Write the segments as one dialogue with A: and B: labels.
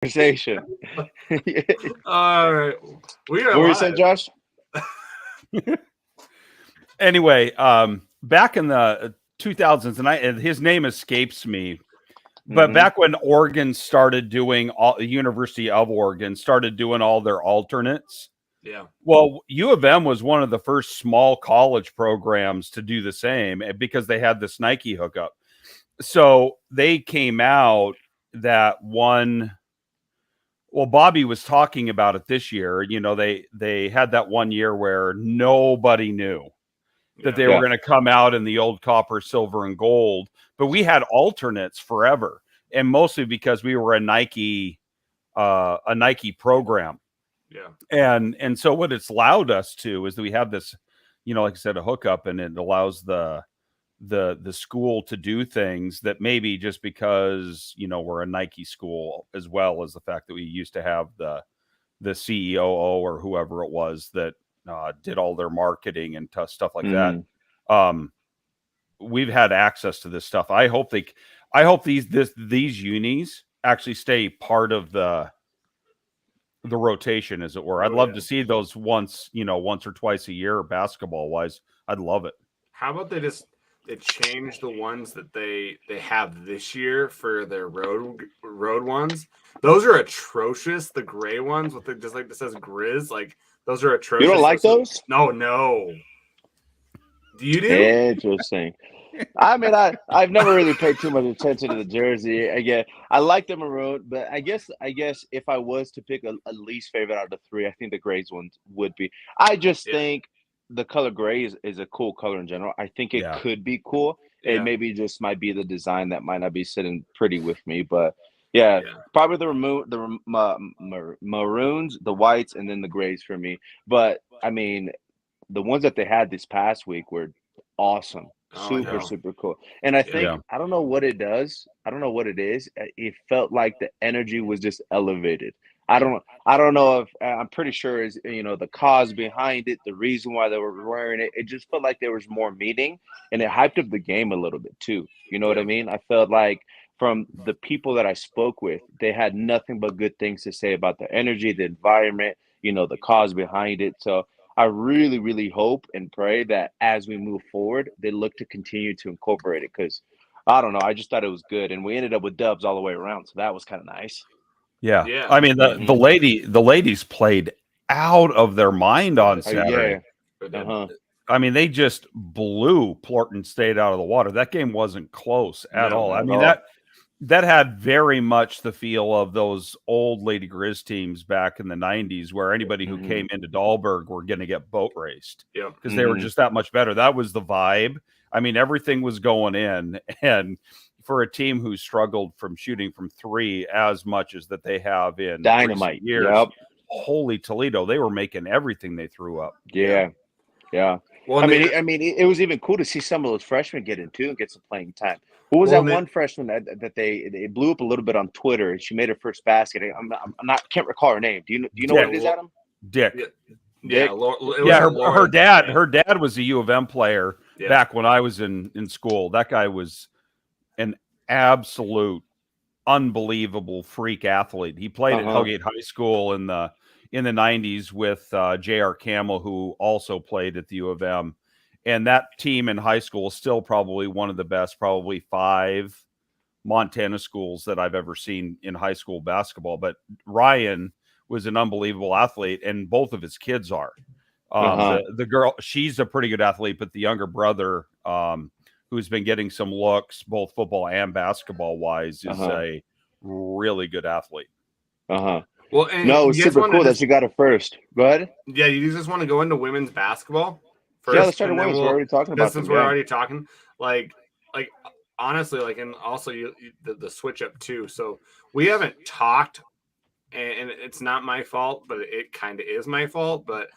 A: conversation.
B: All right, we are
A: What were you
B: live.
A: saying, Josh?
C: Anyway, back in the 2000s, and his name escapes me, but back when Oregon started doing the University of Oregon started doing all their alternates.
B: Yeah.
C: Well, U of M was one of the first small college programs to do the same because they had this Nike hookup. So they came out that one. Well, Bobby was talking about it this year. You know, they had that one year where nobody knew that they were going to come out in the old copper, silver, and gold. But we had alternates forever, and mostly because we were a Nike program.
B: Yeah.
C: And so what it's allowed us to is that we have this, you know, like I said, a hookup, and it allows the school to do things that maybe just because, you know, we're a Nike school, as well as the fact that we used to have the CEO or whoever it was that did all their marketing and stuff like that. We've had access to this stuff. I hope these unis actually stay part of the rotation, as it were. I'd love to see those once or twice a year, basketball wise. I'd love it.
B: How about they change the ones that they have this year for their road ones? Those are atrocious. The gray ones with just like this says Griz, like those are atrocious.
A: You don't like those?
B: No. Do you do?
A: Interesting. I mean, I've never really paid too much attention to the jersey. Again, I like the maroon, but I guess if I was to pick a least favorite out of the three, I think the Grays one would be. I just think the color gray is a cool color in general. I think it could be cool. It maybe just might be the design that might not be sitting pretty with me, but probably the maroons, the whites, and then the grays for me. But I mean, the ones that they had this past week were awesome. Super cool. And I think I don't know what it does. I don't know what it is. It felt like the energy was just elevated. I don't know if I'm pretty sure is the cause behind it, the reason why they were wearing it. It just felt like there was more meaning, and it hyped up the game a little bit too. You know what I mean? I felt like from the people that I spoke with, they had nothing but good things to say about the energy, the environment, the cause behind it. So I really, really hope and pray that as we move forward, they look to continue to incorporate it because I don't know. I just thought it was good. And we ended up with dubs all the way around. So that was kind of nice.
C: Yeah. I mean, the ladies played out of their mind on Saturday. I mean, they just blew Portland State out of the water. That game wasn't close at all. I mean, that had very much the feel of those old Lady Griz teams back in the 90s where anybody who came into Dahlberg were going to get boat raced because they were just that much better. That was the vibe. I mean, everything was going in. And for a team who struggled from shooting from three as much as that they have in
A: dynamite
C: years, holy Toledo, they were making everything they threw up.
A: Yeah. Well, I mean, it was even cool to see some of those freshmen get in too and get some playing time. Who was that one freshman that they blew up a little bit on Twitter? And she made her first basket. Can't recall her name. Do you know what it is, Adam?
C: Dick.
B: Her
C: dad was a U of M player back when I was in school. That guy was an absolute unbelievable freak athlete. He played at Hellgate High School in the 90s with J.R. Camel, who also played at the U of M. And that team in high school is still probably one of the best, probably 5 Montana schools that I've ever seen in high school basketball. But Ryan was an unbelievable athlete, and both of his kids are. The girl, she's a pretty good athlete, but the younger brother, who's been getting some looks, both football and basketball wise, is a really good athlete.
B: Well,
A: no, it's super cool that you got it first. Go ahead.
B: Yeah, you just want to go into women's basketball first?
A: Yeah, let's start with women's. We're already talking about
B: since we're already talking. Like honestly, and also the switch up too. So we haven't talked, and it's not my fault, but it kind of is my fault. But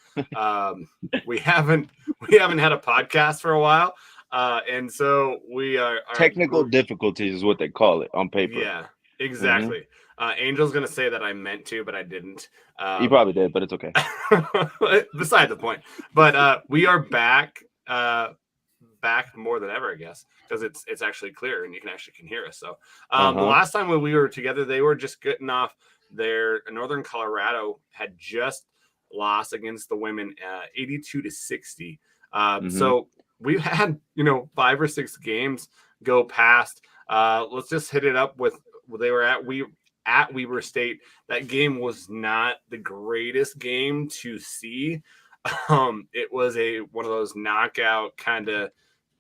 B: we haven't had a podcast for a while, and so we are
A: technical difficulties is what they call it on paper.
B: Yeah, exactly. Angel's going to say that I meant to, but I didn't.
A: You probably did, but it's okay.
B: Beside the point. But we are back more than ever, I guess, because it's actually clear and you can hear us. So the last time when we were together, they were just getting off Northern Colorado had just lost against the women 82-60. So we've had 5 or 6 games go past. Let's just hit it up with they were at Weber State. That game was not the greatest game to see. It was one of those knockout kind of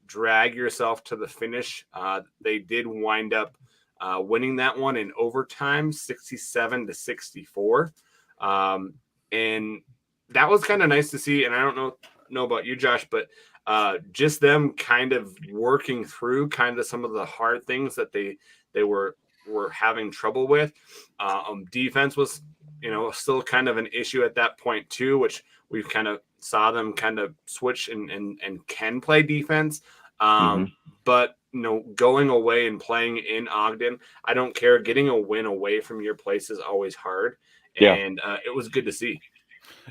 B: drag yourself to the finish. They did wind up winning that one in overtime, 67-64. And that was kind of nice to see. And I don't know about you, Josh, but just them kind of working through kind of some of the hard things that they were having trouble with. Defense was, still kind of an issue at that point too, which we've kind of saw them kind of switch and can play defense. But going away and playing in Ogden, I don't care. Getting a win away from your place is always hard.
A: Yeah.
B: And it was good to see.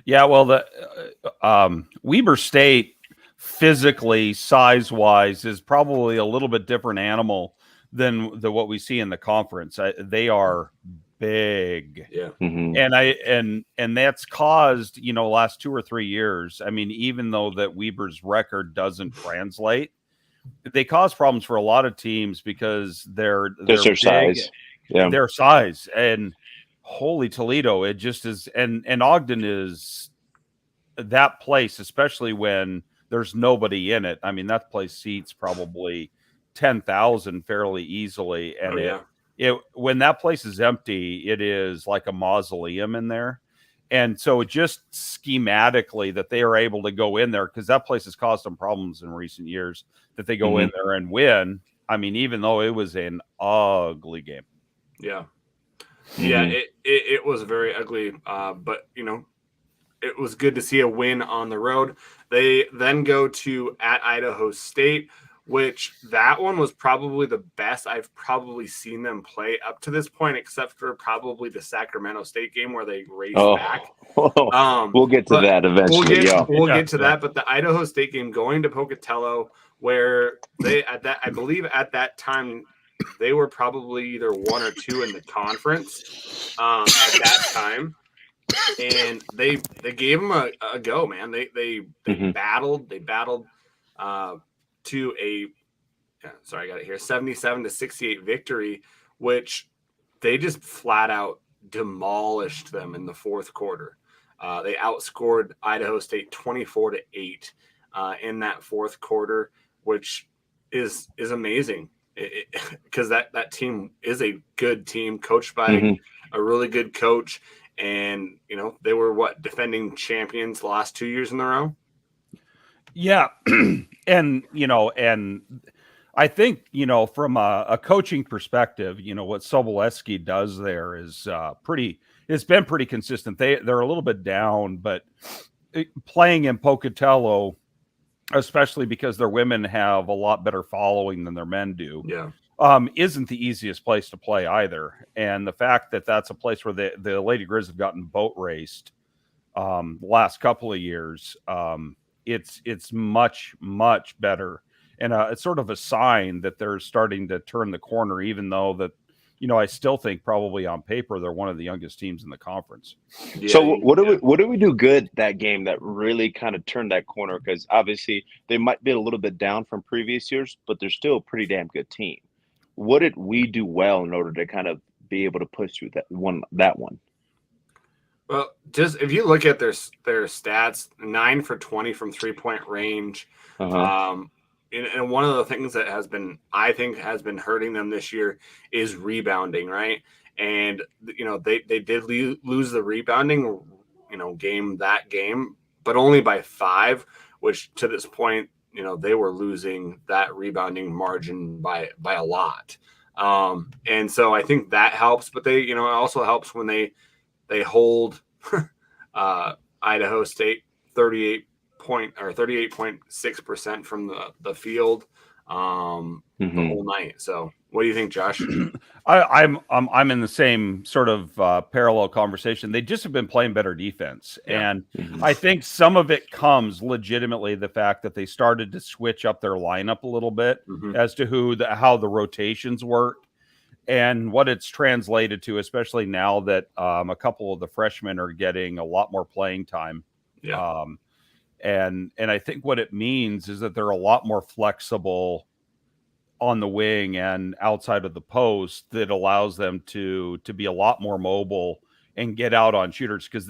C: Yeah, well, the Weber State physically, size-wise, is probably a little bit different animal than what we see in the conference. They are big,
B: yeah,
C: and that's caused last 2 or 3 years. I mean, even though that Weber's record doesn't translate, they cause problems for a lot of teams because they're
A: their
C: big,
A: size,
C: their size, and holy Toledo, it just is, and Ogden is that place, especially when there's nobody in it. I mean, that place seats probably 10,000 fairly easily, and when that place is empty, it is like a mausoleum in there. And so just schematically that they are able to go in there, because that place has caused them problems in recent years, that they go in there and win. I mean, even though it was an ugly game.
B: Yeah. Yeah, it was very ugly, but it was good to see a win on the road. They then go to at Idaho State, which that one was probably the best I've probably seen them play up to this point, except for probably the Sacramento State game where they raced back.
A: We'll get to that eventually.
B: We'll get to that, but the Idaho State game going to Pocatello, where I believe at that time they were probably either 1 or 2 in the conference at that time, and they gave them a go, man. They battled to a 77-68 victory, which they just flat out demolished them in the fourth quarter. They outscored Idaho State 24-8 in that fourth quarter, which is amazing. Because that team is a good team coached by a really good coach, and they were defending champions the last 2 years in a row.
C: Yeah, and I think from a coaching perspective, what Sobolewski does there is it's been pretty consistent. They're a little bit down, but playing in Pocatello, especially because their women have a lot better following than their men do, isn't the easiest place to play either. And the fact that that's a place where the Lady Griz have gotten boat raced the last couple of years, it's much, much better. And it's sort of a sign that they're starting to turn the corner, even though that, I still think probably on paper they're one of the youngest teams in the conference.
A: Yeah, so what do we do good that game that really kind of turned that corner? Because obviously they might be a little bit down from previous years, but they're still a pretty damn good team. What did we do well in order to kind of be able to push through that one?
B: Well, just if you look at their stats, 9 for 20 from 3-point range. And one of the things that I think has been hurting them this year is rebounding, right? And they did lose the rebounding game, but only by 5, which to this point they were losing that rebounding margin by a lot. And so I think that helps, but it also helps when they hold Idaho State 38.6% from the field the whole night. So what do you think, Josh?
C: I'm in the same sort of parallel conversation. They just have been playing better defense, and I think some of it comes legitimately the fact that they started to switch up their lineup a little bit as to how the rotations work. And what it's translated to, especially now that a couple of the freshmen are getting a lot more playing time.
B: Yeah.
C: And I think what it means is that they're a lot more flexible on the wing and outside of the post, that allows them to be a lot more mobile and get out on shooters. Because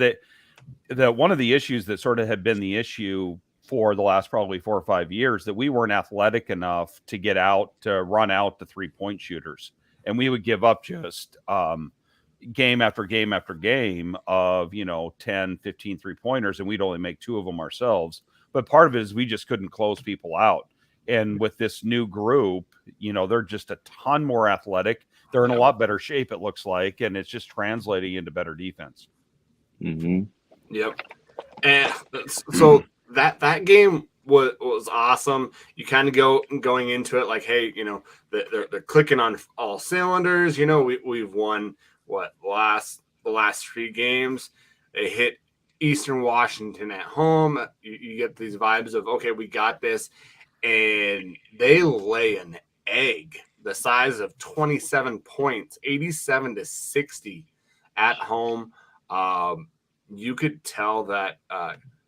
C: one of the issues that sort of had been the issue for the last probably 4 or 5 years, that we weren't athletic enough to get out, to run out the 3-point shooters. And we would give up just game after game after game of, 10, 15 3-pointers, and we'd only make 2 of them ourselves. But part of it is we just couldn't close people out. And with this new group, they're just a ton more athletic. They're in a lot better shape, it looks like, and it's just translating into better defense.
A: Mm-hmm.
B: Yep. And so that game was awesome. You kind of going into it like, hey, they're clicking on all cylinders. We've won the last 3 games. They hit Eastern Washington at home. You get these vibes of, okay, we got this, and they lay an egg the size of 27 points, 87-60 at home. You could tell that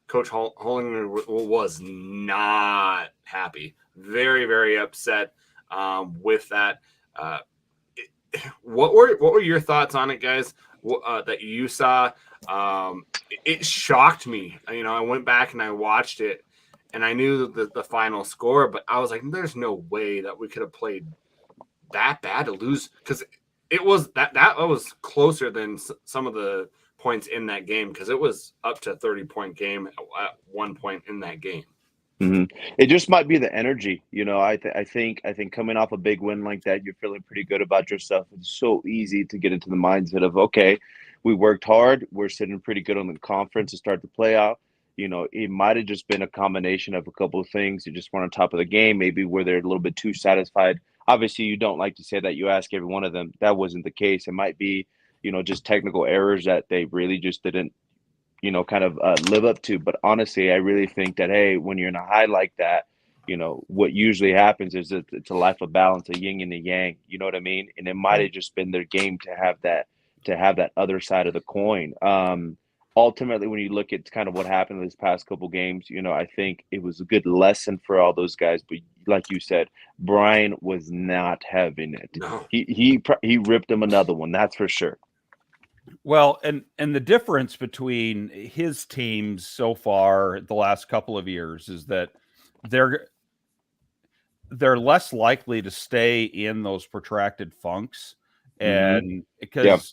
B: Coach Hollinger was not happy, very, very upset with that. What were your thoughts on it, guys? That you saw? It shocked me. I went back and I watched it, and I knew the final score, but I was like, "There's no way that we could have played that bad to lose," because it was that was closer than some of the points in that game, because it was up to 30-point game at one point in that game.
A: Mm-hmm. It just might be the energy, I think coming off a big win like that, you're feeling pretty good about yourself. It's so easy to get into the mindset of, okay, we worked hard, we're sitting pretty good on the conference to start the playoff. It might have just been a combination of a couple of things. You just weren't on top of the game, maybe where they're a little bit too satisfied. Obviously, you don't like to say that. You ask every one of them. That wasn't the case. It might be just technical errors that they really just didn't, kind of live up to. But honestly, I really think that, hey, when you're in a high like that, what usually happens is that it's a life of balance, a yin and a yang. You know what I mean? And it might have just been their game to have that other side of the coin. Ultimately, when you look at kind of what happened in these past couple games, I think it was a good lesson for all those guys. But like you said, Brian was not having it.
B: No.
A: He ripped him another one, that's for sure.
C: Well, and the difference between his teams so far the last couple of years is that they're less likely to stay in those protracted funks. And because,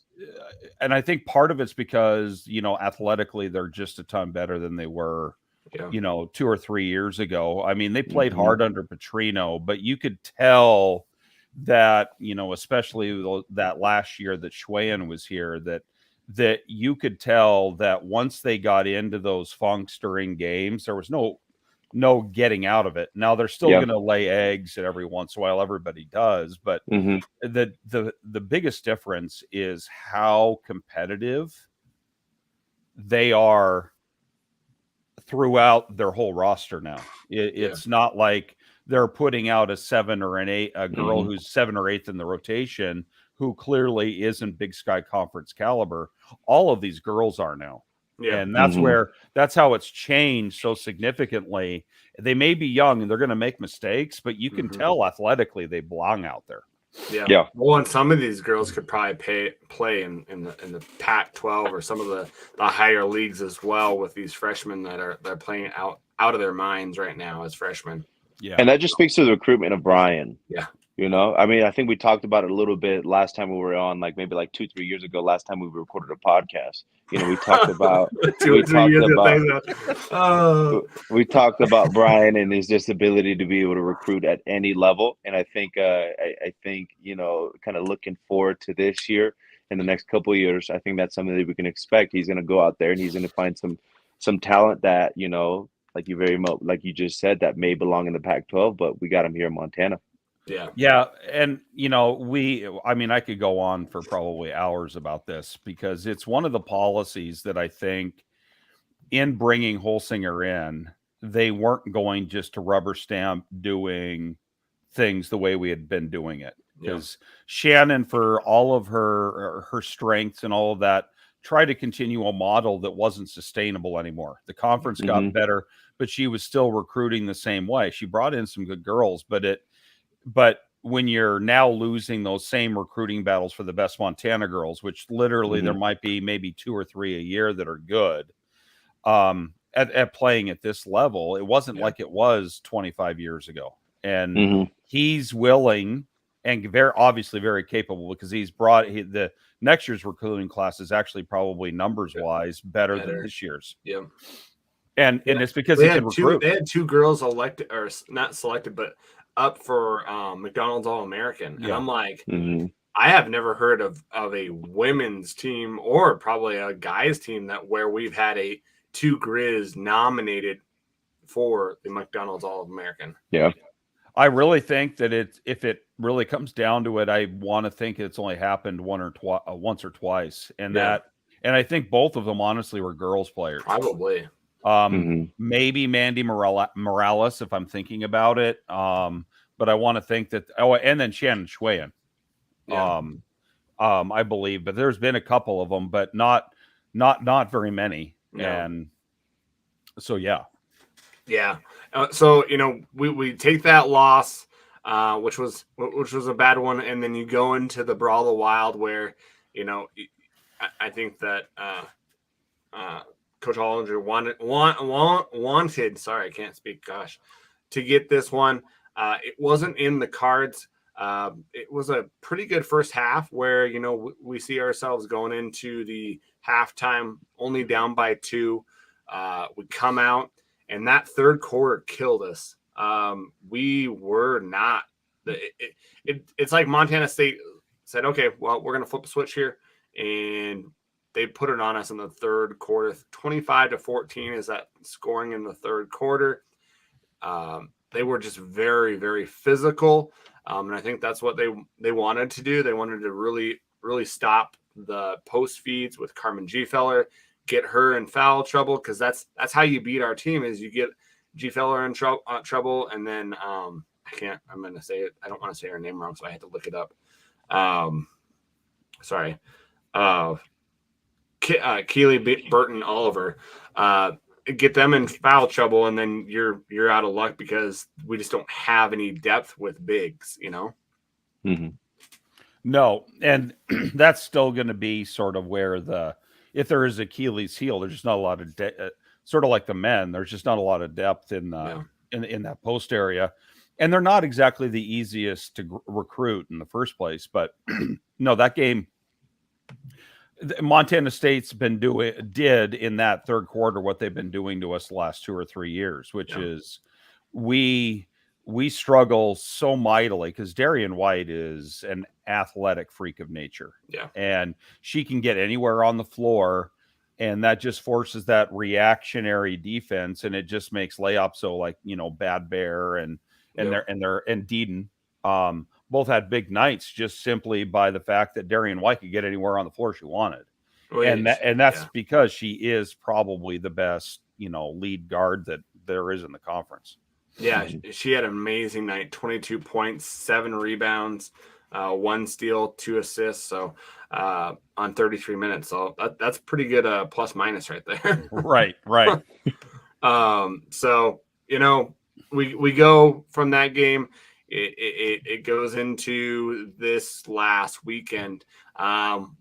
C: and I think part of it's because, athletically, they're just a ton better than they were, 2 or 3 years ago. I mean, they played hard under Petrino, but you could tell that, especially that last year that Schwayan was here, that you could tell that once they got into those funks during games, there was no getting out of it. Now they're still going to lay eggs every once in a while. Everybody does, but the biggest difference is how competitive they are throughout their whole roster now. It's not like they're putting out a 7 or an 8, a girl who's 7 or 8 in the rotation, who clearly isn't Big Sky Conference caliber. All of these girls are now. Yeah. And that's how it's changed so significantly. They may be young and they're going to make mistakes, but you can tell athletically they belong out there.
B: Yeah. Well, and some of these girls could probably play in the Pac-12 or some of the higher leagues as well, with these freshmen they're playing out of their minds right now as freshmen.
A: Yeah. And that just speaks to the recruitment of Brian.
B: Yeah.
A: I mean, I think we talked about it a little bit last time we were on, maybe 2-3 years ago, last time we recorded a podcast. We talked about we talked about Brian and his just ability to be able to recruit at any level. And I think I think kind of looking forward to this year in the next couple of years, I think that's something that we can expect. He's going to go out there and he's going to find some talent that, like you just said, that may belong in the Pac-12, but we got him here in Montana.
C: Yeah. And, I could go on for probably hours about this, because it's one of the policies that I think in bringing Holsinger in, they weren't going just to rubber stamp doing things the way we had been doing it. because Shannon, for all of her strengths and all of that, tried to continue a model that wasn't sustainable anymore. The conference got better, but she was still recruiting the same way. She brought in some good girls, but when you're now losing those same recruiting battles for the best Montana girls, which literally there might be maybe 2 or 3 a year that are good, at playing at this level, it wasn't like it was 25 years ago. And he's willing and obviously very capable, because he's brought the next year's recruiting class is actually probably numbers wise better than this year's.
B: Yeah.
C: And it's because he can recruit.
B: They had 2 girls elected, or not selected, but up for McDonald's All-American. And I'm like, I have never heard of a women's team, or probably a guys team, where we've had 2 Griz nominated for the McDonald's All-American.
A: Yeah.
C: I really think that if it really comes down to it, I want to think it's only happened once or twice. And I think both of them honestly were girls players.
B: Probably.
C: Maybe Mandy Morales, if I'm thinking about it. But I want to think that, and then Shannon Schwayen, I believe, but there's been a couple of them, but not very many. No. And so, yeah. So, we take that loss, which was a bad one. And then you go into the Brawl of the Wild, where, I think that, Coach Hollinger wanted, sorry, I can't speak, gosh, to get this one. It wasn't in the cards. It was a pretty good first half where, we see ourselves going into the halftime only down by 2. We come out, and that third quarter killed us. We were not. It's like Montana State said, okay, well, we're going to flip a switch here. And they put it on us in the third quarter. 25-14 is that scoring in the third quarter. They were just very, very physical. And I think that's what they wanted to do. They wanted to really, really stop the post feeds with Carmen Gfeller, get her in foul trouble, because that's how you beat our team, is you get Gfeller in trouble. And then I'm going to say it. I don't want to say her name wrong, so I had to look it up. Sorry. Keely Burton Oliver, get them in foul trouble, and then you're out of luck, because we just don't have any depth with bigs, No, and that's still going to be sort of where if there is Achilles heel, there's just not a lot of sort of like the men. There's just not a lot of depth in that post area, and they're not exactly the easiest to recruit in the first place. But no, that game, Montana State's did in that third quarter what they've been doing to us the last 2 or 3 years, which is we struggle so mightily, because Darian White is an athletic freak of nature.
B: Yeah. And
C: she can get anywhere on the floor, and that just forces that reactionary defense, and it just makes layups. So like, Bad Bear and Deedon, both had big nights just simply by the fact that Darian White could get anywhere on the floor she wanted. And that's because she is probably the best, lead guard that there is in the conference.
B: Yeah, she had an amazing night, 22 points, 7 rebounds, 1 steal, 2 assists. So on 33 minutes. So that's pretty good plus minus right there.
C: Right.
B: So, we go from that game. It goes into this last weekend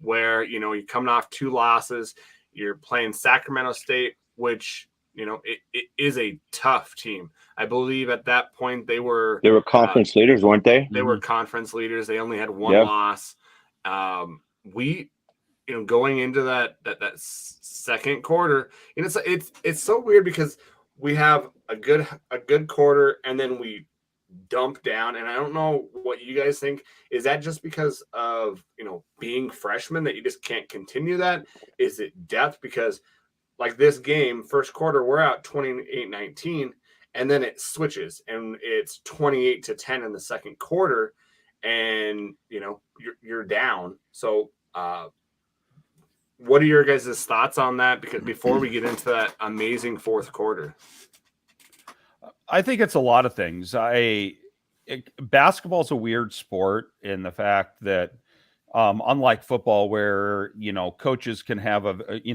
B: where, you're coming off 2 losses. You're playing Sacramento State, which, it is a tough team. I believe at that point they were
A: conference leaders, weren't they?
B: They were conference leaders. They only had 1 loss. We, going into that second quarter, and it's so weird, because we have a good quarter, and then we dump down. And I don't know what you guys think. Is that just because of, being freshmen that you just can't continue that? Is it depth? Because like this game, first quarter, we're out 28-19, and then it switches, and it's 28-10 in the second quarter, and you're down. So what are your guys' thoughts on that? Because before we get into that amazing fourth quarter,
C: I think it's a lot of things. basketball is a weird sport in the fact that, unlike football, where coaches can have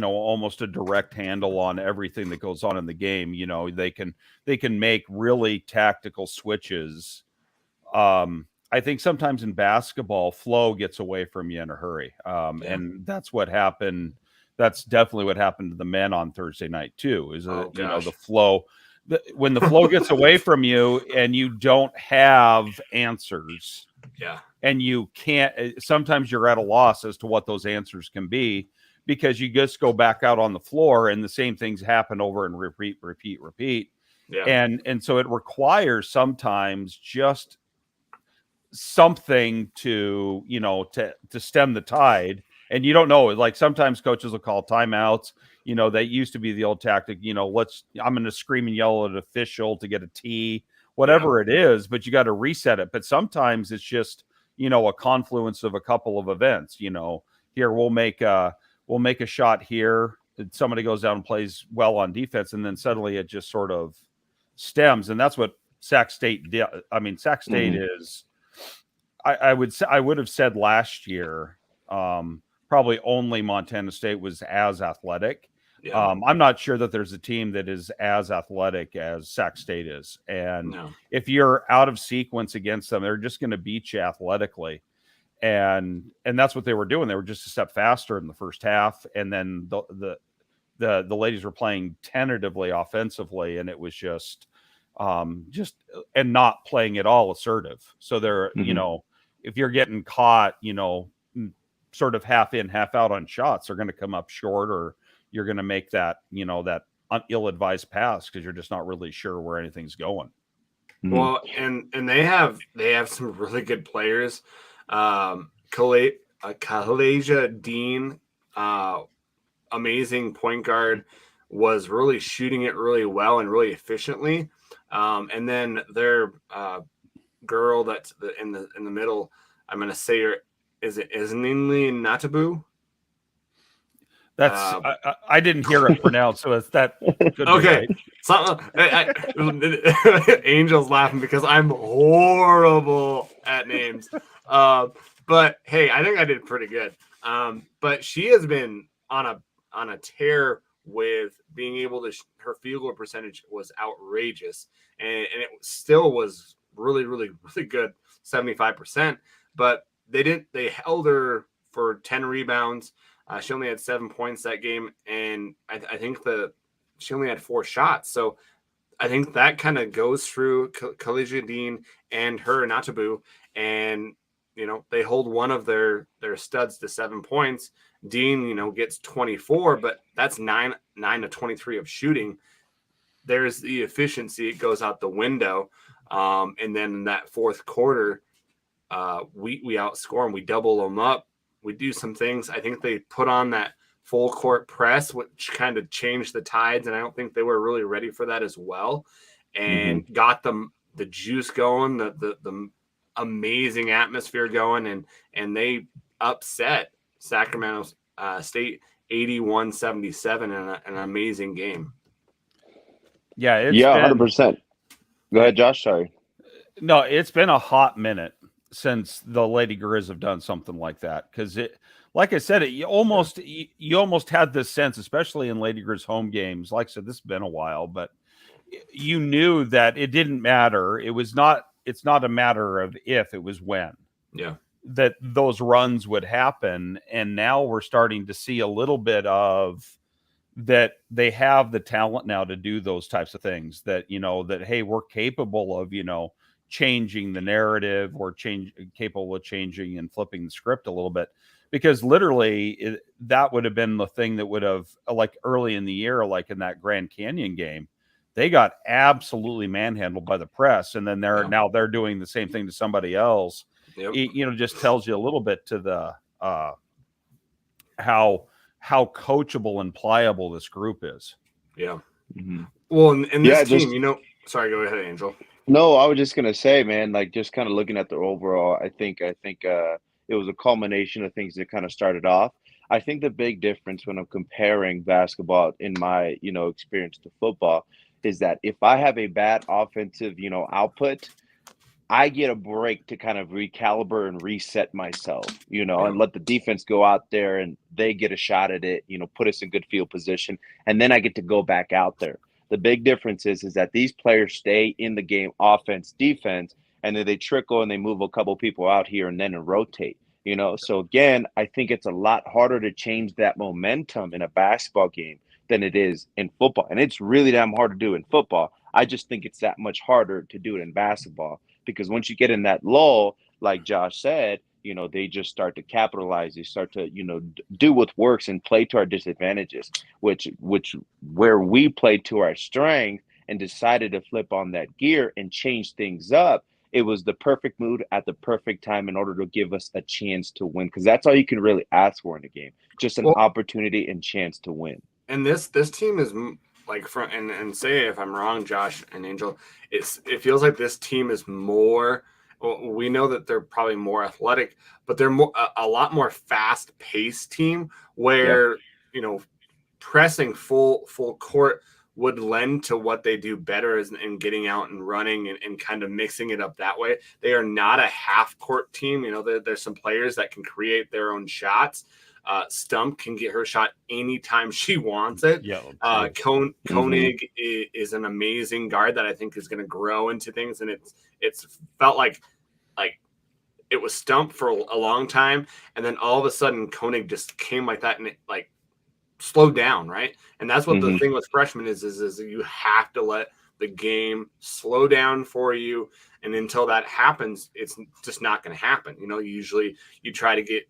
C: almost a direct handle on everything that goes on in the game. They can make really tactical switches. I think sometimes in basketball, flow gets away from you in a hurry, and that's what happened. That's definitely what happened to the men on Thursday night too. The flow. When the flow gets away from you and you don't have answers, and you can't, sometimes you're at a loss as to what those answers can be, because you just go back out on the floor and the same things happen over and repeat. And so it requires sometimes just something to stem the tide. And you don't know, like sometimes coaches will call timeouts. That used to be the old tactic, I'm going to scream and yell at an official to get a tee, whatever it is, but you got to reset it. But sometimes it's just, a confluence of a couple of events. Here we'll make a shot here. Somebody goes down and plays well on defense, and then suddenly it just sort of stems. And that's what Sac State did. I mean, Sac State is, I would have said last year, probably only Montana State was as athletic. I'm not sure that there's a team that is as athletic as Sac State is. And if you're out of sequence against them, they're just going to beat you athletically. And that's what they were doing. They were just a step faster in the first half. And then the ladies were playing tentatively offensively, and it was just and not playing at all assertive. So they're, if you're getting caught, sort of half in, half out on shots, they're going to come up short, or you're going to make that, that ill-advised pass because you're just not really sure where anything's going.
B: Well, and they have some really good players. Kalasia Dean, amazing point guard, was really shooting it really well and really efficiently. And then their girl that's in the middle, I'm going to say her, is it Isningly Natabu?
C: That's I didn't hear it pronounced, so it's that.
B: Okay, Angel's laughing because I'm horrible at names. But hey, I think I did pretty good. But she has been on a tear with being able to. Her field goal percentage was outrageous, and it still was really, really, really good, 75%. But they held her for 10 rebounds. She only had 7 points that game, and I think she only had 4 shots. So I think that kind of goes through Kalasia Dean and her Natabu, and they hold one of their studs to 7 points. Dean, gets 24, but that's 9 to 23 of shooting. There's the efficiency; it goes out the window. And then in that fourth quarter, we outscore them. We double them up. We do some things. I think they put on that full court press, which kind of changed the tides, and I don't think they were really ready for that as well. And got them the juice going, the amazing atmosphere going, and they upset Sacramento State 81-77 in an amazing game.
C: Yeah,
A: 100%. Go ahead, Josh. Sorry.
C: No, it's been a hot minute since the Lady Griz have done something like that, because it, like I said, you almost had this sense, especially in Lady Griz home games. Like I said, this has been a while, but you knew that it didn't matter. It's not a matter of if, it was when.
B: Yeah,
C: that those runs would happen, and now we're starting to see a little bit of that. They have the talent now to do those types of things. That that hey, we're capable of changing the narrative, or capable of changing and flipping the script a little bit, because literally that would have been the thing that would have, like early in the year, like in that Grand Canyon game, they got absolutely manhandled by the press, and then now they're doing the same thing to somebody else. Yep. It just tells you a little bit to the how coachable and pliable this group is.
B: Yeah. Well, and this team, sorry, go ahead, Angel.
A: No, I was just gonna say, man, like just kind of looking at the overall, I think it was a culmination of things that kind of started off. I think the big difference when I'm comparing basketball in my, experience to football is that if I have a bad offensive, output, I get a break to kind of recalibrate and reset myself,
B: Yeah.
A: and let the defense go out there and they get a shot at it, put us in good field position, and then I get to go back out there. The big difference is that these players stay in the game, offense, defense, and then they trickle and they move a couple people out here and then and rotate. So again, I think it's a lot harder to change that momentum in a basketball game than it is in football. And it's really damn hard to do in football. I just think it's that much harder to do it in basketball because once you get in that lull, like Josh said, they just start to capitalize. They start to, do what works and play to our disadvantages, which where we played to our strength and decided to flip on that gear and change things up. It was the perfect mood at the perfect time in order to give us a chance to win, because that's all you can really ask for in a game, just an opportunity and chance to win.
B: And this team is like from and say if I'm wrong, Josh and Angel, it feels like this team is more. Well, we know that they're probably more athletic, but they're a lot more fast paced team where pressing full court would lend to what they do better in getting out and running and kind of mixing it up that way. They are not a half court team. There's some players that can create their own shots. Stump can get her shot anytime she wants it.
C: Yeah.
B: Koenig is an amazing guard that I think is going to grow into things. And it's felt like it was Stump for a long time. And then all of a sudden Koenig just came like that and it slowed down. Right. And that's what the thing with freshmen is you have to let the game slow down for you. And until that happens, it's just not going to happen. Usually you try to get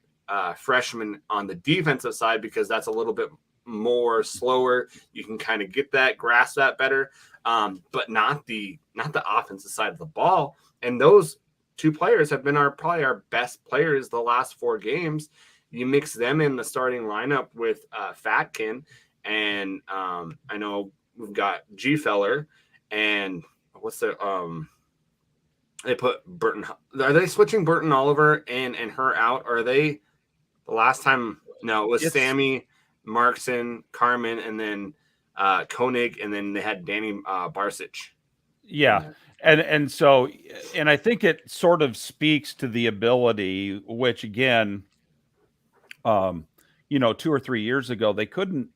B: freshmen on the defensive side because that's a little bit more slower. You can kind of grasp that better, but not the offensive side of the ball. And those two players have been probably our best players the last 4 games. You mix them in the starting lineup with Fatkin, and I know we've got G Feller, and what's the they put Burton. Are they switching Burton Oliver and her out? Or are they? The last time, no, it was Sammy, Markson, Carmen, and then Koenig, and then they had Danny Barsic.
C: Yeah. And so, and I think it sort of speaks to the ability, which again, 2 or 3 years ago, they couldn't,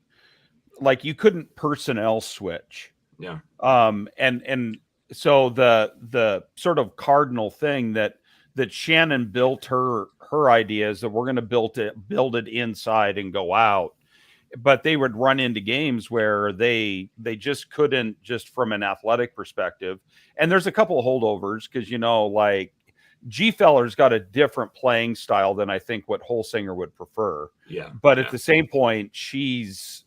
C: you couldn't personnel switch.
B: Yeah.
C: And so the sort of cardinal thing that Shannon built her ideas that we're going to build it inside and go out, but they would run into games where they just couldn't, just from an athletic perspective. And there's a couple of holdovers because G Feller's got a different playing style than I think what Holsinger would prefer.
B: Yeah,
C: but at the same point, she's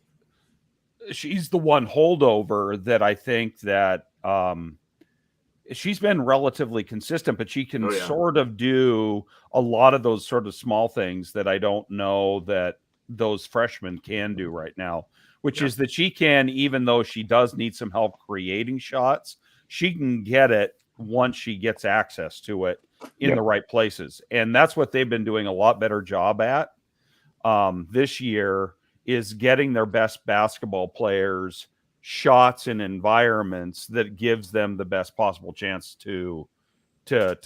C: the one holdover that I think that she's been relatively consistent, but she can sort of do a lot of those sort of small things that I don't know that those freshmen can do right now, which is that she can, even though she does need some help creating shots, she can get it once she gets access to it in the right places. And that's what they've been doing a lot better job at this year, is getting their best basketball players shots in environments that gives them the best possible chance to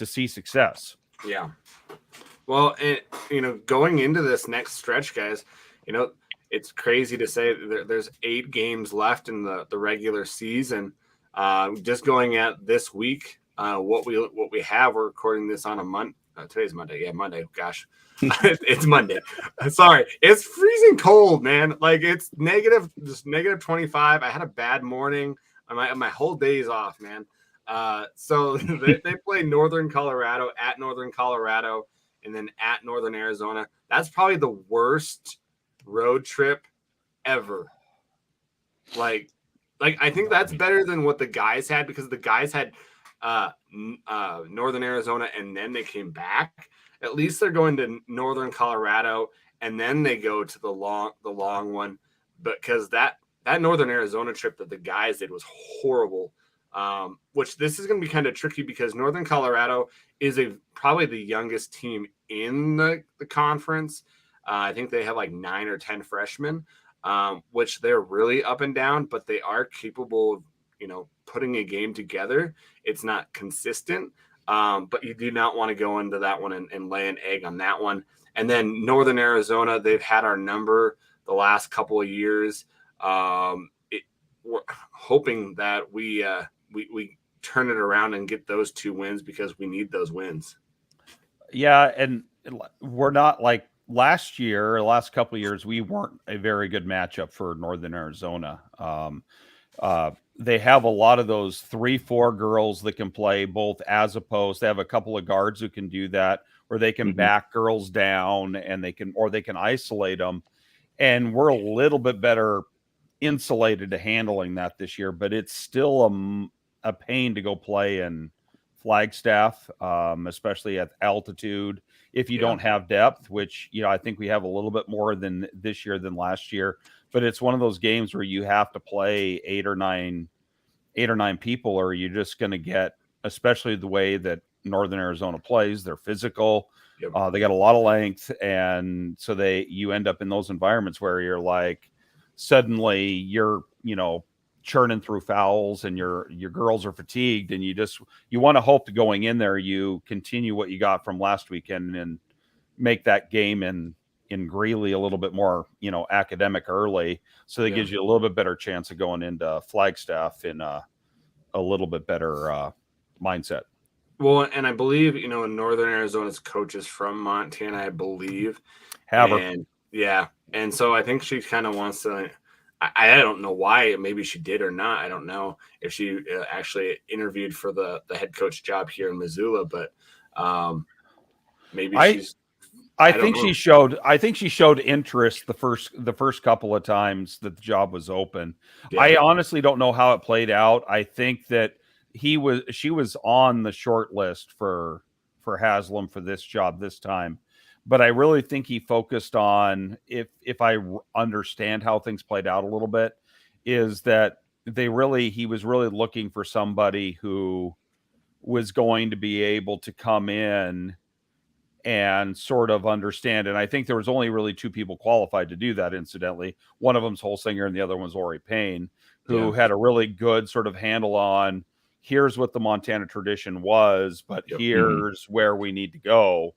C: see success.
B: Yeah. Well, going into this next stretch, guys, it's crazy to say there's 8 games left in the regular season. Just going at this week, what we have, we're recording this on a Monday. Today's Monday. Yeah, Monday. Gosh, it's Monday. Sorry. It's freezing cold, man. It's negative 25. I had a bad morning. My whole day's off, man. So they play Northern Colorado, at Northern Colorado, and then at Northern Arizona. That's probably the worst road trip ever. I think that's better than what the guys had, because the guys had Northern Arizona and then they came back. At least they're going to Northern Colorado and then they go to the long one. But because that Northern Arizona trip that the guys did was horrible. Which this is going to be kind of tricky because Northern Colorado is probably the youngest team in the conference. I think they have 9 or 10 freshmen, which they're really up and down, but they are capable of, putting a game together. It's not consistent. but you do not want to go into that one and lay an egg on that one. And then Northern Arizona, they've had our number the last couple of years. We're hoping that we turn it around and get those 2 wins because we need those wins.
C: Yeah, and we're not like last year, last couple of years, we weren't a very good matchup for Northern Arizona. They have a lot of those 3-4 girls that can play both as opposed. They have a couple of guards who can do that, where they can back girls down and they can isolate them. And we're a little bit better insulated to handling that this year, but it's still a pain to go play in Flagstaff, especially at altitude. If you don't have depth, which, I think we have a little bit more than this year than last year, but it's one of those games where you have to play 8 or 9 people, or you're just going to get, especially the way that Northern Arizona plays, they're physical. Yep. They got a lot of length. And so you end up in those environments where you're like, suddenly you're, churning through fouls and your girls are fatigued, and you want to hope to going in there, you continue what you got from last weekend and make that game in Greeley a little bit more, academic early. So that gives you a little bit better chance of going into Flagstaff in a little bit better mindset.
B: Well, and I believe, in Northern Arizona's coaches from Montana, I believe.
C: Have her.
B: And so I think she kind of wants to, I don't know why, maybe she did or not. I don't know if she actually interviewed for the head coach job here in Missoula, but maybe I think she showed interest the first couple of times that the job was open. Yeah. I honestly don't know how it played out. I think that she was on the short list for Haslam for this job this time. But I really think he focused on, if I understand how things played out a little bit, is that he was really looking for somebody who was going to be able to come in and sort of understand. And I think there was only really 2 people qualified to do that, incidentally. One of them's Holsinger and the other one's Ori Payne, who had a really good sort of handle on, here's what the Montana tradition was, but here's where we need to go.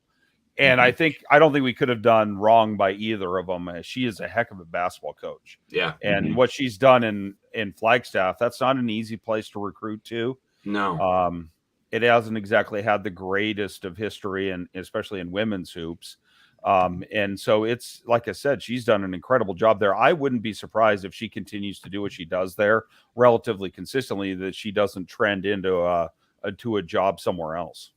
B: And I don't think we could have done wrong by either of them. She is a heck of a basketball coach. Yeah. And what she's done in Flagstaff, that's not an easy place to recruit to. No. It hasn't exactly had the greatest of history, and especially in women's hoops. And so it's, like I said, she's done an incredible job there. I wouldn't be surprised if she continues to do what she does there relatively consistently, that she doesn't trend into a job somewhere else.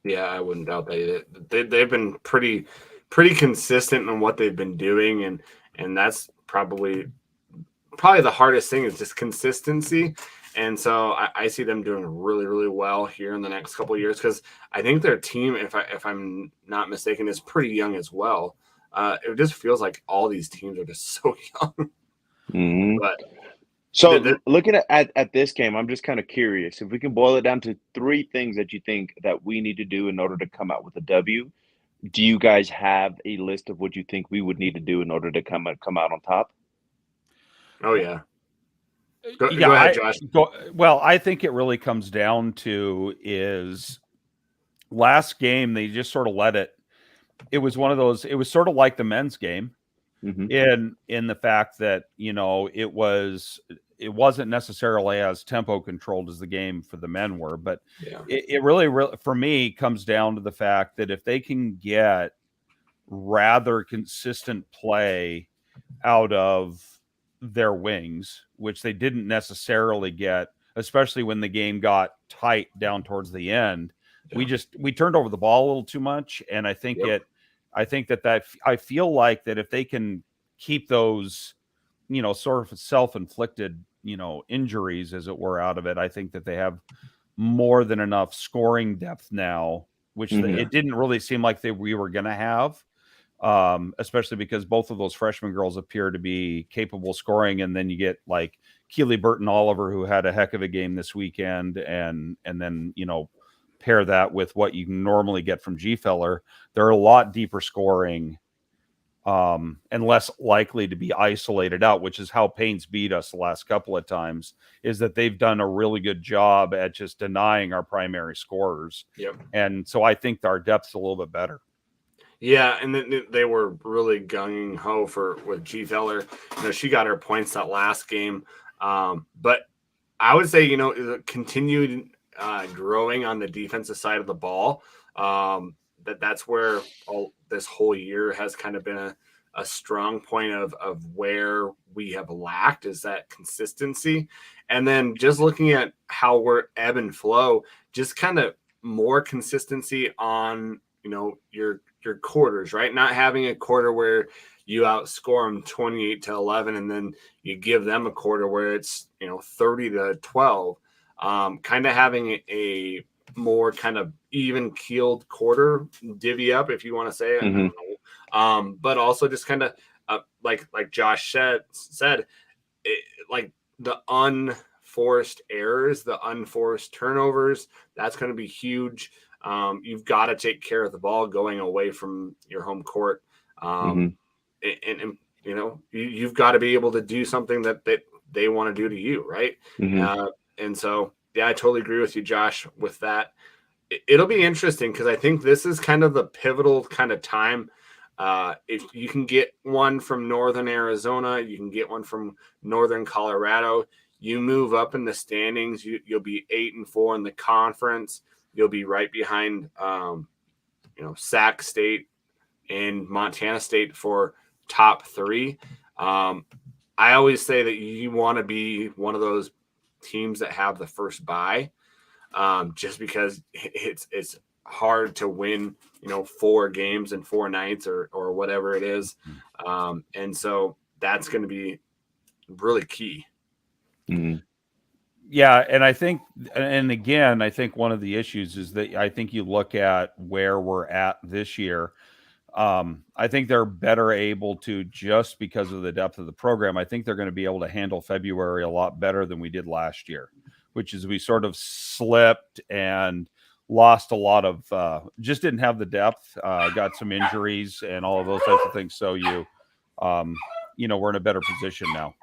B: Yeah, I wouldn't doubt that. They've been pretty consistent in what they've been doing, and that's probably the hardest thing is just consistency. And so I see them doing really, really well here in the next couple of years, because I think their team, if I'm not mistaken, is pretty young as well. It just feels like all these teams are just so young.
A: Mm-hmm. But so looking at this game, I'm just kind of curious if we can boil it down to 3 things that you think that we need to do in order to come out with a W. Do you guys have a list of what you think we would need to do in order to come out on top?
B: Oh yeah. Go ahead, Josh.
C: Well, I think it really comes down to is last game they just sort of let it. It was one of those. It was sort of like the men's game, in the fact that it wasn't necessarily as tempo controlled as the game for the men were, but it really for me comes down to the fact that if they can get rather consistent play out of their wings, which they didn't necessarily get, especially when the game got tight down towards the end. We turned over the ball a little too much, and I think I feel like that if they can keep those, sort of self-inflicted, injuries, as it were, out of it, I think that they have more than enough scoring depth now, which it didn't really seem like we were going to have. Especially because both of those freshman girls appear to be capable scoring. And then you get like Keely Burton Oliver, who had a heck of a game this weekend. And then, pair that with what you normally get from G Feller. They're a lot deeper scoring and less likely to be isolated out, which is how Payne's beat us the last couple of times, is that they've done a really good job at just denying our primary scorers.
B: Yep.
C: And so I think our depth's a little bit better.
B: Yeah, and then they were really gung ho with G Feller. She got her points that last game. But I would say, continued growing on the defensive side of the ball. That's where this whole year has kind of been a strong point of where we have lacked, is that consistency. And then just looking at how we're ebb and flow, just kind of more consistency on, your quarters, right? Not having a quarter where you outscore them 28-11, and then you give them a quarter where it's 30-12. Kind of having a more kind of even keeled quarter, divvy up, if you want to say it.
A: Mm-hmm.
B: I don't know. But also just kind of like Josh said, like the unforced errors, the unforced turnovers, that's going to be huge. You've got to take care of the ball going away from your home court. And you've got to be able to do something that they want to do to you, right?
A: Mm-hmm.
B: And so, yeah, I totally agree with you, Josh, with that. It'll be interesting because I think this is kind of the pivotal kind of time. If you can get one from Northern Arizona, you can get one from Northern Colorado, you move up in the standings, you'll be 8-4 in the conference. You'll be right behind, Sac State and Montana State for top 3. I always say that you want to be one of those teams that have the first bye, just because it's hard to win, 4 games in 4 nights or whatever it is. And so that's going to be really key.
C: Mm-hmm. Yeah, and I think one of the issues is that I think you look at where we're at this year. I think they're better able to, just because of the depth of the program, I think they're going to be able to handle February a lot better than we did last year, which is we sort of slipped and lost a lot of, just didn't have the depth, got some injuries and all of those types of things. So we're in a better position now.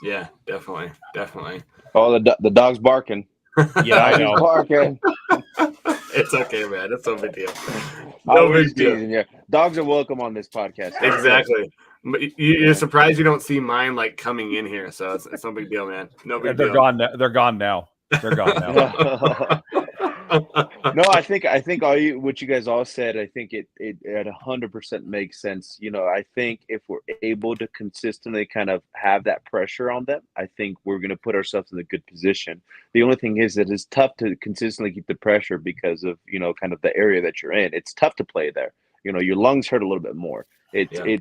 B: Yeah, definitely.
A: Oh, the dog's barking.
C: Yeah, I know.
A: Barking.
B: It's okay, man. It's no big deal.
A: No big deal. Dogs are welcome on this podcast.
B: Exactly. You're surprised you don't see mine like coming in here, so it's no big deal, man. No big deal.
C: They're gone now.
A: No, I think what you guys all said, I think it 100% makes sense. I think if we're able to consistently kind of have that pressure on them, I think we're going to put ourselves in a good position. The only thing is that it's tough to consistently keep the pressure because of, kind of the area that you're in. It's tough to play there. Your lungs hurt a little bit more. You're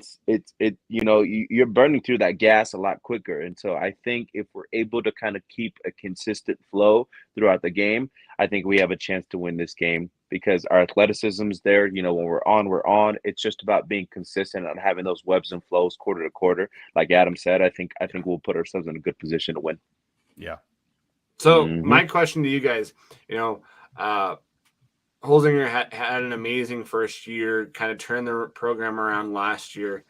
A: burning through that gas a lot quicker. And so I think if we're able to kind of keep a consistent flow throughout the game, I think we have a chance to win this game because our athleticism is there. When we're on. It's just about being consistent and having those webs and flows quarter to quarter. Like Adam said, I think we'll put ourselves in a good position to win.
C: Yeah.
B: So my question to you guys, Holzinger had an amazing first year, kind of turned the program around last year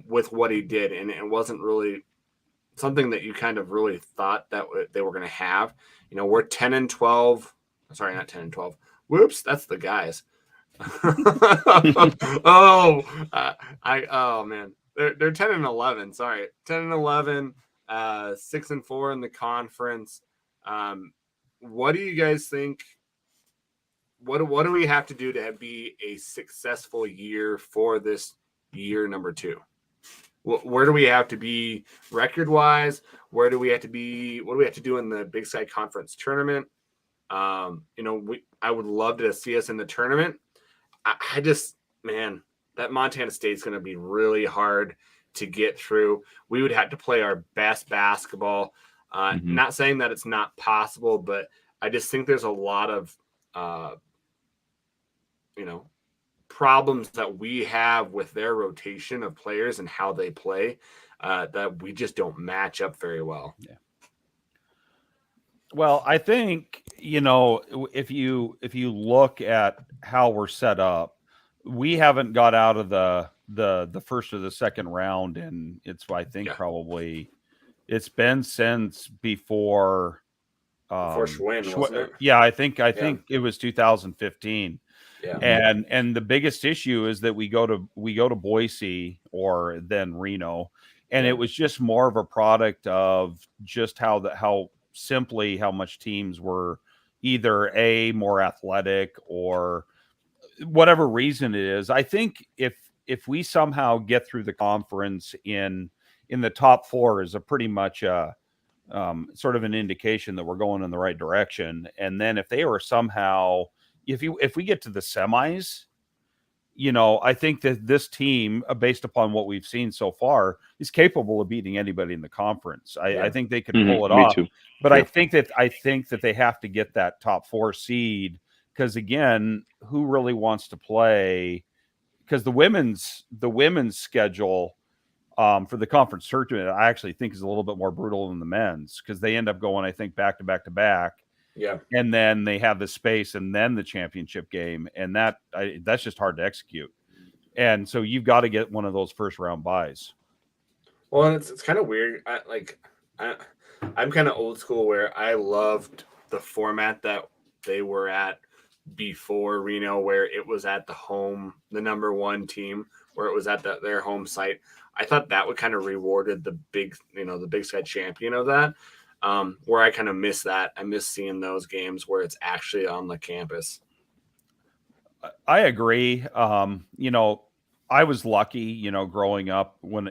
B: with what he did. And it wasn't really something that you kind of really thought that they were going to have. We're 10-12. Sorry, not 10-12. Whoops, that's the guys. Man. They're 10-11. Sorry, 10-11, 6-4 in the conference. What do you guys think? What do we have to do to be a successful year for this year number 2? Where do we have to be record-wise? Where do we have to be? What do we have to do in the Big Sky Conference tournament? I would love to see us in the tournament. That Montana State's going to be really hard to get through. We would have to play our best basketball. Not saying that it's not possible, but I just think there's a lot of problems that we have with their rotation of players and how they play that we just don't match up very well.
C: Yeah. Well, I think, if you look at how we're set up, we haven't got out of the first or the second round, and it's I think probably it's been since before
B: Schwinn, wasn't it?
C: Yeah, I think it was 2015.
B: Yeah.
C: And the biggest issue is that we go to Boise or then Reno, and it was just more of a product of just how much teams were either more athletic or whatever reason it is. I think if we somehow get through the conference in the top four is a pretty much sort of an indication that we're going in the right direction. And then if they were somehow if we get to the semis, I think that this team, based upon what we've seen so far, is capable of beating anybody in the conference. I think they could pull it off.
A: Too.
C: But I think that they have to get that top 4 seed, because again, who really wants to play? Because the women's schedule for the conference tournament, I actually think is a little bit more brutal than the men's, because they end up going, I think, back to back to back.
B: Yeah.
C: And then they have the space and then the championship game. And that's just hard to execute. And so you've got to get one of those first round buys.
B: Well, and it's kind of weird. I'm kind of old school where I loved the format that they were at before Reno, where it was at the number 1 team, where it was at their home site. I thought that would kind of rewarded the Big Sky champion of that. Where I kind of miss that. I miss seeing those games where it's actually on the campus.
C: I agree. I was lucky, growing up when,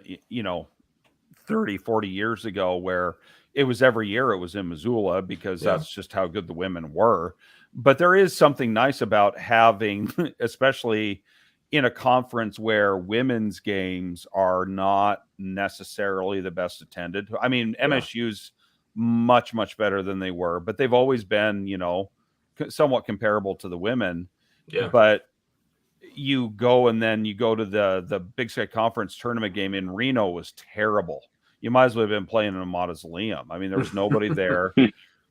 C: 30, 40 years ago, where it was every year it was in Missoula, because that's just how good the women were. But there is something nice about having, especially in a conference where women's games are not necessarily the best attended. I mean, MSU's much, much better than they were, but they've always been, somewhat comparable to the women.
B: Yeah.
C: But you go to the Big Sky Conference tournament game in Reno was terrible. You might as well have been playing in a mausoleum. I mean, there was nobody there.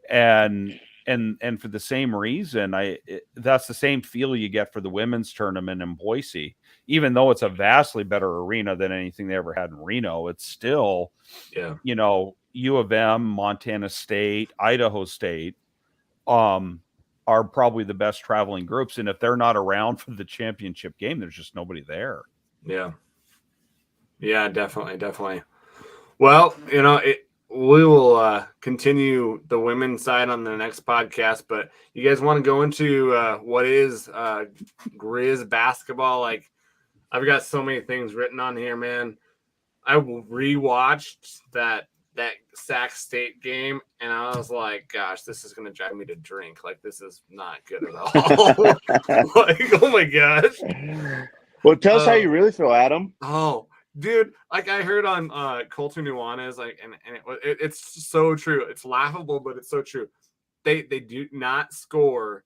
C: And for the same reason, that's the same feel you get for the women's tournament in Boise. Even though it's a vastly better arena than anything they ever had in Reno, it's still, U of M, Montana State, Idaho State are probably the best traveling groups. And if they're not around for the championship game, there's just nobody there.
B: Yeah. Yeah, definitely. Well, we will continue the women's side on the next podcast, but you guys want to go into what is Griz basketball? Like, I've got so many things written on here, man. I rewatched that Sac State game, and I was like, gosh, this is going to drive me to drink. Like, this is not good at all. Like, oh my gosh.
A: Well, tell us how you really feel, Adam.
B: Oh, dude, like I heard on Colter Nuanez, like, and it's so true. It's laughable, but it's so true. They do not score.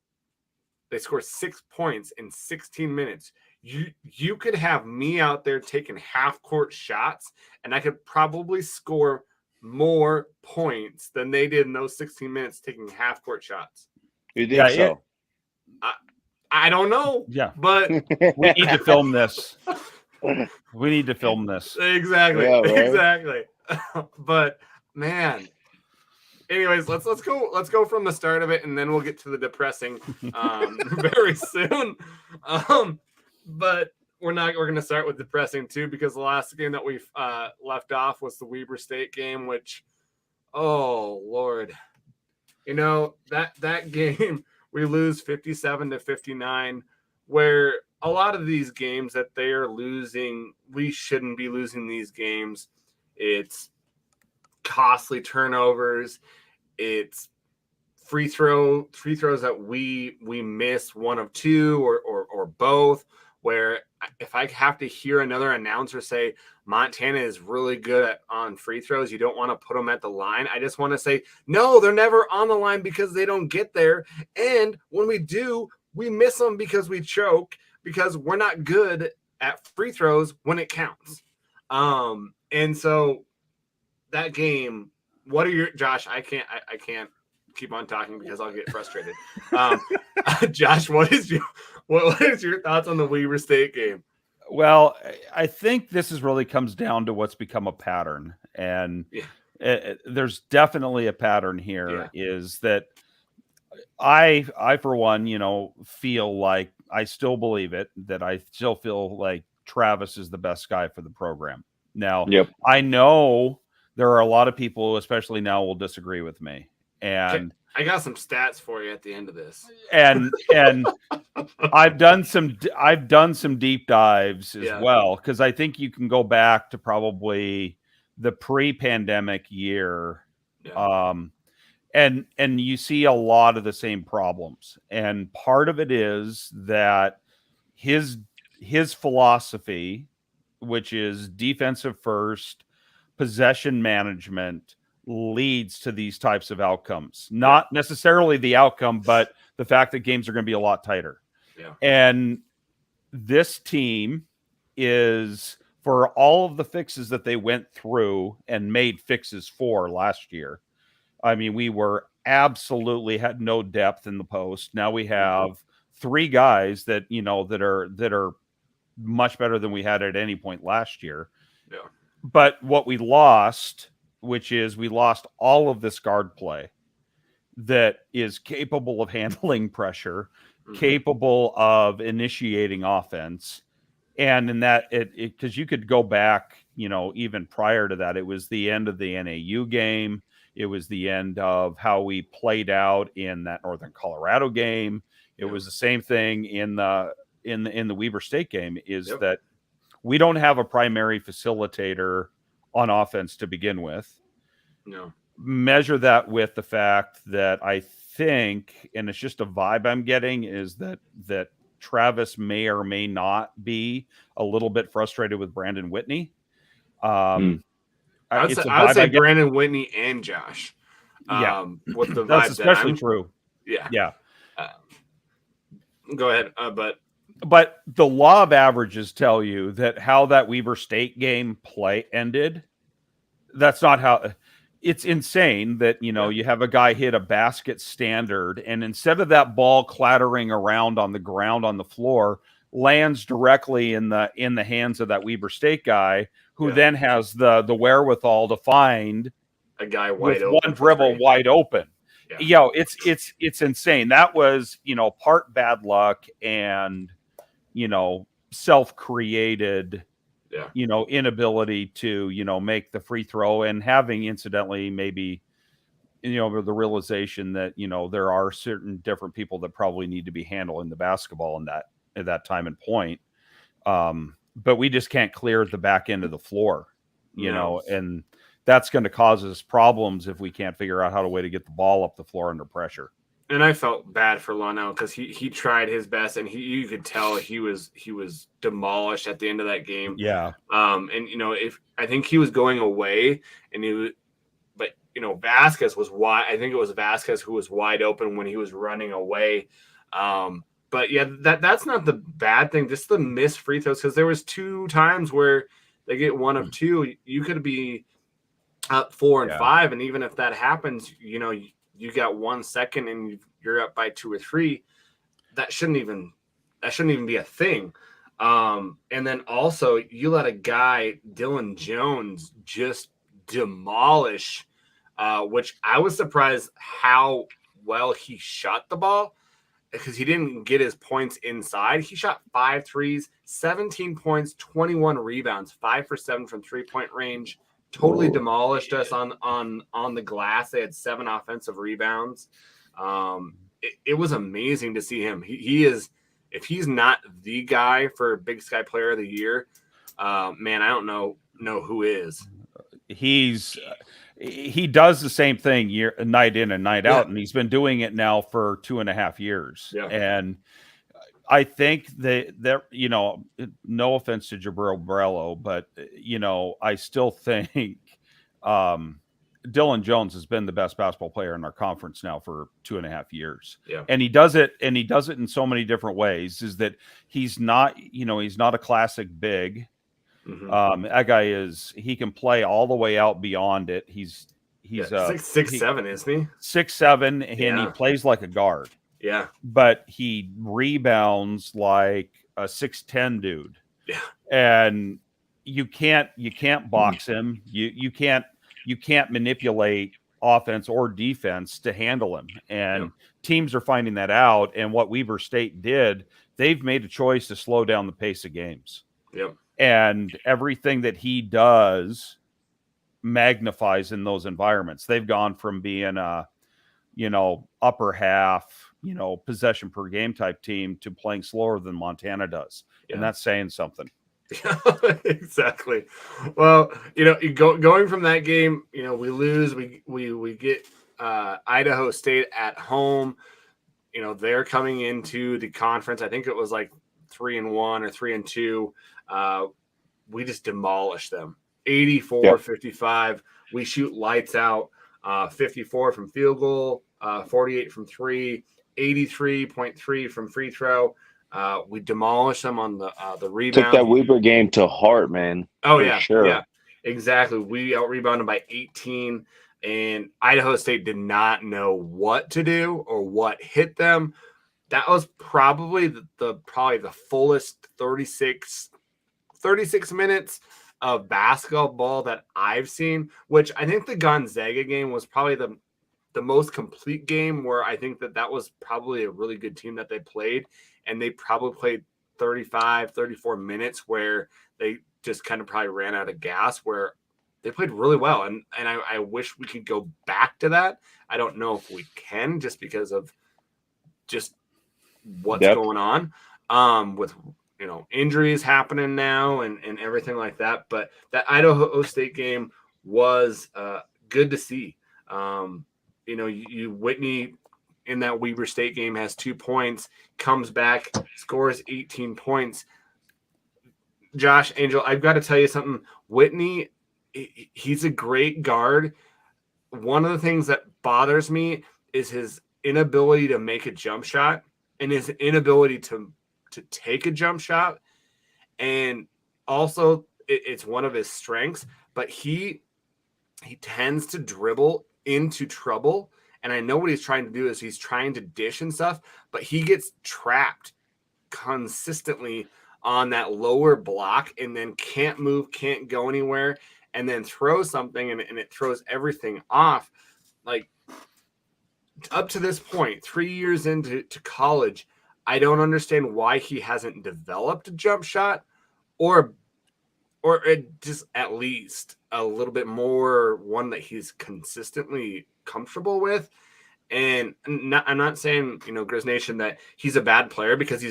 B: They score 6 points in 16 minutes. You could have me out there taking half court shots, and I could probably score more points than they did in those 16 minutes taking half court shots.
A: You think so?
B: I don't know.
C: Yeah,
B: but
C: we need to film this. We need to film this.
B: Exactly. Yeah, right? Exactly. But man, anyways, let's go from the start of it, and then we'll get to the depressing very soon. But we're going to start with depressing too, because the last game that we left off was the Weber State game, which, oh Lord, that game we lose 57-59, where a lot of these games that they are losing, we shouldn't be losing these games. It's costly turnovers. It's free throws that we miss one of two or both, where if I have to hear another announcer say Montana is really good on free throws, you don't want to put them at the line. I just want to say, no, they're never on the line because they don't get there. And when we do, we miss them because we choke, because we're not good at free throws when it counts. And so that game, what are your, Josh, I can't keep on talking because I'll get frustrated. Josh, what is What is your thoughts on the Weber State game?
C: Well, I think this really comes down to what's become a pattern, and there's definitely a pattern here. Is that I for one, feel like I still believe it, that I still feel like Travis is the best guy for the program. Now, I know there are a lot of people, especially now, will disagree with me, and
B: I got some stats for you at the end of this.
C: And I've done some deep dives as well, because I think you can go back to probably the pre-pandemic year, and you see a lot of the same problems. And part of it is that his philosophy, which is defensive first, possession management, leads to these types of outcomes. Not necessarily the outcome, but the fact that games are going to be a lot tighter. And this team is, for all of the fixes that they went through and made fixes for last year, I mean, we were absolutely had no depth in the post. Now we have 3 guys that, that are much better than we had at any point last year. But what we lost, which is we lost all of this guard play that is capable of handling pressure, capable of initiating offense. And in that, because you could go back, even prior to that, it was the end of the NAU game. It was the end of how we played out in that Northern Colorado game. It was the same thing in the Weber State game, is that we don't have a primary facilitator on offense to begin with. Measure that with the fact that I think, and it's just a vibe I'm getting, is that Travis may or may not be a little bit frustrated with Brandon Whitney.
B: I would say Brandon Whitney and Josh. With the
C: that's
B: vibe
C: especially
B: that
C: true.
B: Go ahead,
C: but the law of averages tell you that how that Weber State game ended. That's not how. It's insane that you have a guy hit a basket standard, and instead of that ball clattering around on the ground on the floor, lands directly in the hands of that Weber State guy, who then has the wherewithal to find
B: a guy
C: with one dribble wide open. It's insane. That was part bad luck and self-created. Inability to, make the free throw, and having incidentally maybe, the realization that, there are certain different people that probably need to be handling the basketball at that time and point. But we just can't clear the back end of the floor, and that's going to cause us problems if we can't figure out how to get the ball up the floor under pressure.
B: And I felt bad for Lionel because he tried his best, and you could tell he was demolished at the end of that game. And if I think he was going away, but Vasquez was wide. I think it was Vasquez who was wide open when he was running away. But that's not the bad thing. Just the missed free throws, because there was 2 times where they get 1 of 2. You could be up 4 and 5, and even if that happens, you got 1 second and you're up by 2 or 3. That shouldn't even be a thing. And then also you let a guy, Dylan Jones, just demolish, which I was surprised how well he shot the ball, because he didn't get his points inside. He shot 5 threes, 17 points, 21 rebounds, 5 for 7 from 3-point range. Totally demolished us on the glass. They had 7 offensive rebounds. It was amazing to see him. He is, if he's not the guy for Big Sky Player of the Year, man, I don't know who is.
C: He does the same thing night in and night out, and he's been doing it now for 2.5 years. And I think that no offense to Jabril Borello, but I still think Dylan Jones has been the best basketball player in our conference now for 2.5 years. And he does it in so many different ways. Is that he's not a classic big. That guy he can play all the way out beyond it. He's
B: 6'7", isn't he?
C: 6'7", and he plays like a guard.
B: Yeah.
C: But he rebounds like a 6'10" dude.
B: Yeah.
C: And you can't box him. You can't manipulate offense or defense to handle him. And teams are finding that out. And what Weber State did, they've made a choice to slow down the pace of games.
B: Yep.
C: And everything that he does magnifies in those environments. They've gone from being a, upper half, possession per game type team to playing slower than Montana does. Yeah. And that's saying something.
B: Exactly. Well, going from that game, we lose, we get Idaho State at home. They're coming into the conference. I think it was like 3-1 or 3-2. We just demolished them. 84-55. We shoot lights out. 54 from field goal, 48 from 3, 83.3 from free throw. We demolished them on the rebound.
A: Took that Weber game to heart, man.
B: Oh, yeah. Sure. Yeah, exactly. We out-rebounded by 18, and Idaho State did not know what to do or what hit them. That was probably the fullest 36 minutes of basketball that I've seen, which I think the Gonzaga game was probably the most complete game, where I think that was probably a really good team that they played. And they probably played 35, 34 minutes where they just kind of probably ran out of gas, where they played really well. And I wish we could go back to that. I don't know if we can, just because of just what's going on with, injuries happening now and everything like that. But that Idaho State game was good to see. Whitney in that Weber State game has 2 points, comes back, scores 18 points. Josh, Angel, I've got to tell you something. Whitney, he's a great guard. One of the things that bothers me is his inability to make a jump shot and his inability to take a jump shot. And also, it's one of his strengths, but he tends to dribble into trouble. And I know what he's trying to do is he's trying to dish and stuff, but he gets trapped consistently on that lower block and then can't move, can't go anywhere, and then throws something and it throws everything off. Like, up to this point, 3 years into college, I don't understand why he hasn't developed a jump shot or just at least a little bit more one that he's consistently comfortable with. And I'm not saying, Griz Nation, that he's a bad player, because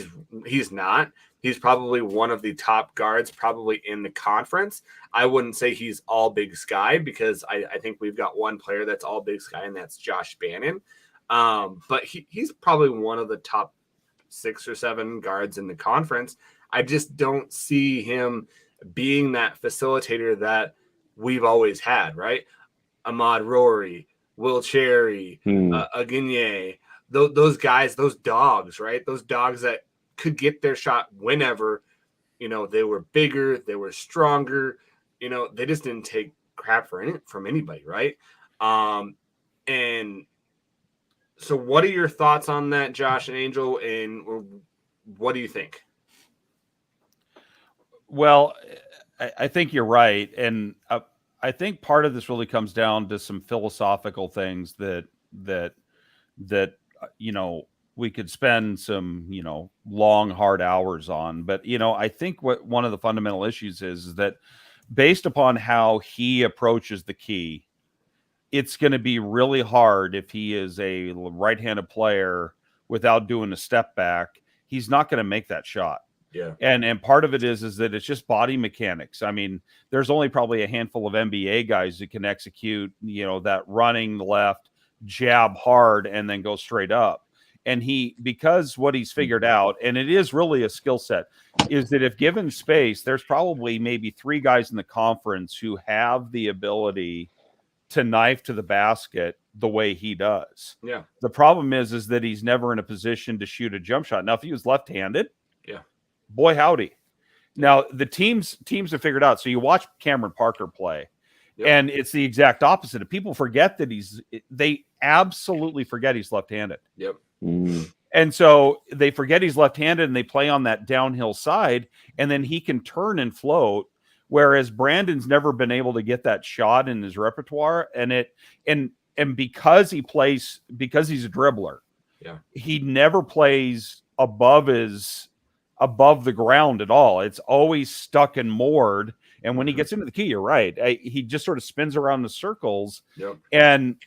B: he's not. He's probably one of the top guards probably in the conference. I wouldn't say he's all Big Sky, because I think we've got one player that's all Big Sky, and that's Josh Bannon. But he's probably one of the top 6 or 7 guards in the conference. I just don't see him being that facilitator that we've always had, right? Ahmad Rory, Will Cherry, Aguigne, those guys, those dogs, right? Those dogs that could get their shot whenever. They were bigger, they were stronger. They just didn't take crap from anybody, right? And so what are your thoughts on that, Josh and Angel, and what do you think?
C: Well, I think you're right. And I think part of this really comes down to some philosophical things that we could spend some, long, hard hours on. But, I think what one of the fundamental issues is that based upon how he approaches the key, it's going to be really hard if he is a right-handed player without doing a step back. He's not going to make that shot.
B: Yeah.
C: And part of it is that it's just body mechanics. I mean, there's only probably a handful of NBA guys that can execute, that running left, jab hard, and then go straight up. And because what he's figured out, and it is really a skill set, is that if given space, there's probably maybe 3 guys in the conference who have the ability to knife to the basket the way he does.
B: Yeah.
C: The problem is that he's never in a position to shoot a jump shot. Now, if he was left-handed, boy, howdy. Now, the teams have figured out. So you watch Cameron Parker play, and it's the exact opposite. People forget that they absolutely forget he's left-handed.
B: Yep.
C: And so they forget he's left-handed and they play on that downhill side, and then he can turn and float. Whereas Brandon's never been able to get that shot in his repertoire, and because he's a dribbler, he never plays above the ground at all. It's always stuck and moored. And when he gets into the key, you're right. He just sort of spins around the circles.
B: Yep.
C: And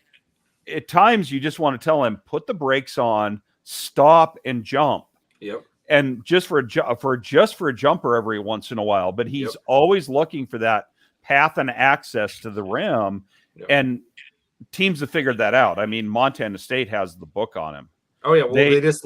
C: at times you just want to tell him, put the brakes on, stop and jump.
B: Yep.
C: And just for a jumper every once in a while, but he's always looking for that path and access to the rim.
B: Yep.
C: And teams have figured that out. I mean, Montana State has the book on him.
B: Oh yeah, well they just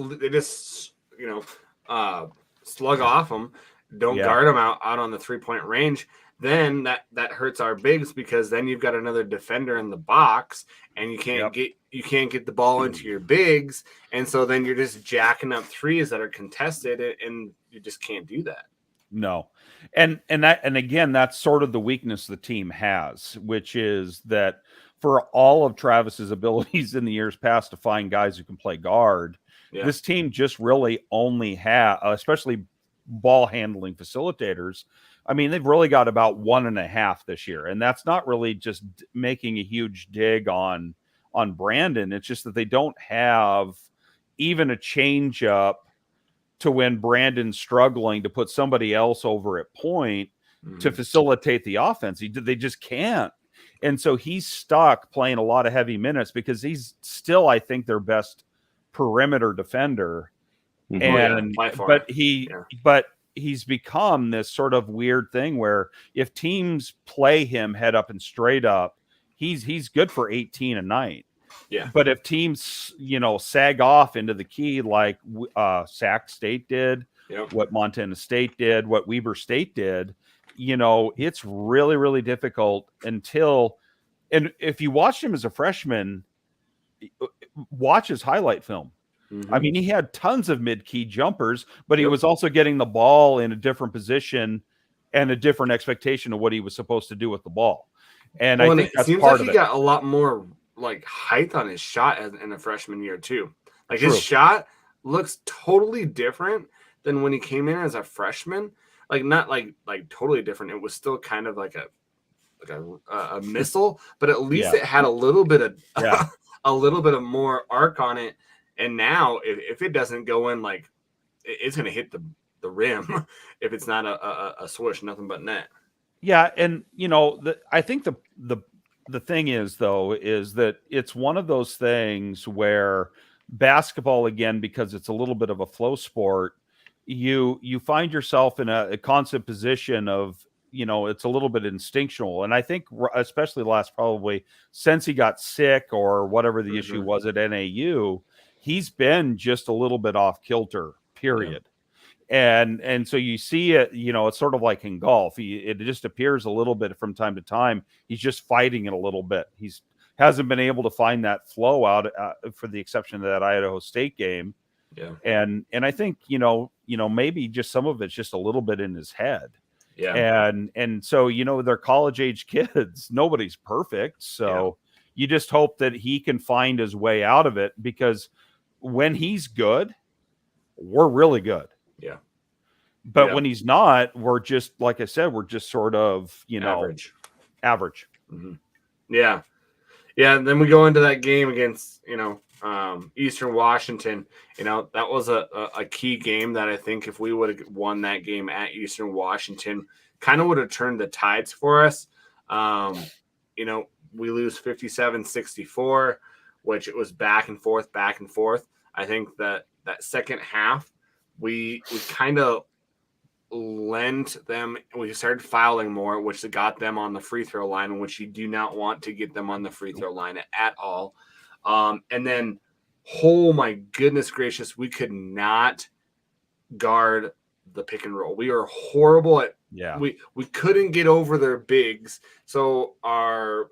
B: slug off him, don't guard him out on the 3-point range. Then that hurts our bigs, because then you've got another defender in the box, and you can't get the ball into your bigs, and so then you're just jacking up threes that are contested, and you just can't do that.
C: No, and again, that's sort of the weakness the team has, which is that for all of Travis's abilities in the years past to find guys who can play guard, this team just really only has, especially ball handling facilitators. I mean, they've really got about 1.5 this year, and that's not really just making a huge dig on Brandon. It's just that they don't have even a change up to when Brandon's struggling to put somebody else over at point to facilitate the offense. They just can't. And so he's stuck playing a lot of heavy minutes because he's still, I think, their best perimeter defender. And but he's become this sort of weird thing where if teams play him head up and straight up, he's good for 18 a night.
B: Yeah.
C: But if teams, sag off into the key like Sac State did, what Montana State did, what Weber State did, it's really, really difficult and if you watched him as a freshman, watch his highlight film. I mean, he had tons of mid-key jumpers, but he was also getting the ball in a different position and a different expectation of what he was supposed to do with the ball. And I think that's part of it.
B: He got a lot more like height on his shot in the freshman year too. Like his shot looks totally different than when he came in as a freshman. Like not like totally different. It was still kind of like a missile, but at least it had a little bit of a little bit of more arc on it. And now, if it doesn't go in, like it's going to hit the rim. If it's not a swoosh, nothing but net.
C: Yeah, and I think the thing is that it's one of those things where basketball, again, because it's a little bit of a flow sport, you find yourself in a constant position of it's a little bit instinctual. And I think especially probably since he got sick or whatever the issue was at NAU. He's been just a little bit off kilter, period. Yeah. And so you see it, it's sort of like in golf. It just appears a little bit from time to time. He's just fighting it a little bit. He's hasn't been able to find that flow out for the exception of that Idaho State game.
B: Yeah.
C: And I think, maybe just some of it's just a little bit in his head.
B: Yeah.
C: And so, they're college age kids. Nobody's perfect. So you just hope that he can find his way out of it, because when he's good, we're really good.
B: Yeah.
C: But when he's not, we're just, like I said, we're just sort of, average.
B: Mm-hmm. Yeah. Yeah. And then we go into that game against, Eastern Washington. That was a key game that I think if we would have won that game at Eastern Washington, kind of would have turned the tides for us. We lose 57-64, which it was back and forth. I think that second half, we kind of lent them. We started fouling more, which got them on the free throw line, which you do not want to get them on the free throw line at all. And then, oh my goodness gracious, we could not guard the pick and roll. We were horrible at.
C: Yeah.
B: We couldn't get over their bigs, so our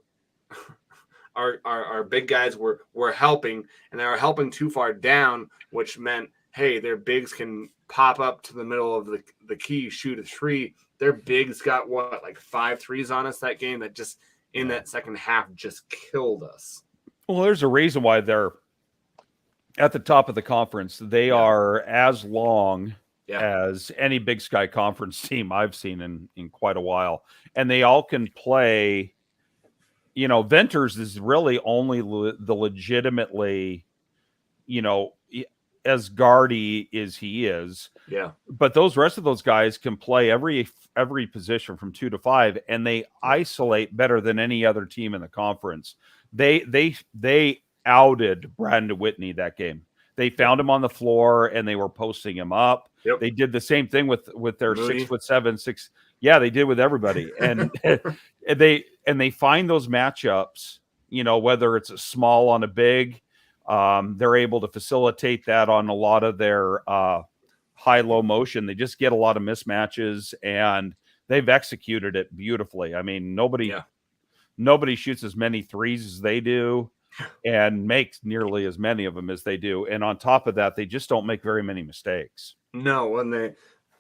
B: big guys were helping, and they were helping too far down, which meant, hey, their bigs can pop up to the middle of the key, shoot a three. Their bigs got like 5 threes on us that game that just in that second half just killed us.
C: Well, there's a reason why they're at the top of the conference. They are as long as any Big Sky Conference team I've seen in quite a while. And they all can play, Venters is really only the legitimately, as guardy as he is.
B: Yeah.
C: But those rest of those guys can play every position from 2 to 5, and they isolate better than any other team in the conference. They outed Brandon Whitney that game. They found him on the floor and they were posting him up.
B: Yep.
C: They did the same thing with their
B: Moody.
C: 6'7", Yeah, they did with everybody. And they find those matchups, whether it's a small on a big, they're able to facilitate that on a lot of their high-low motion. They just get a lot of mismatches, and they've executed it beautifully. I mean, nobody shoots as many threes as they do and makes nearly as many of them as they do. And on top of that, they just don't make very many mistakes.
B: No, when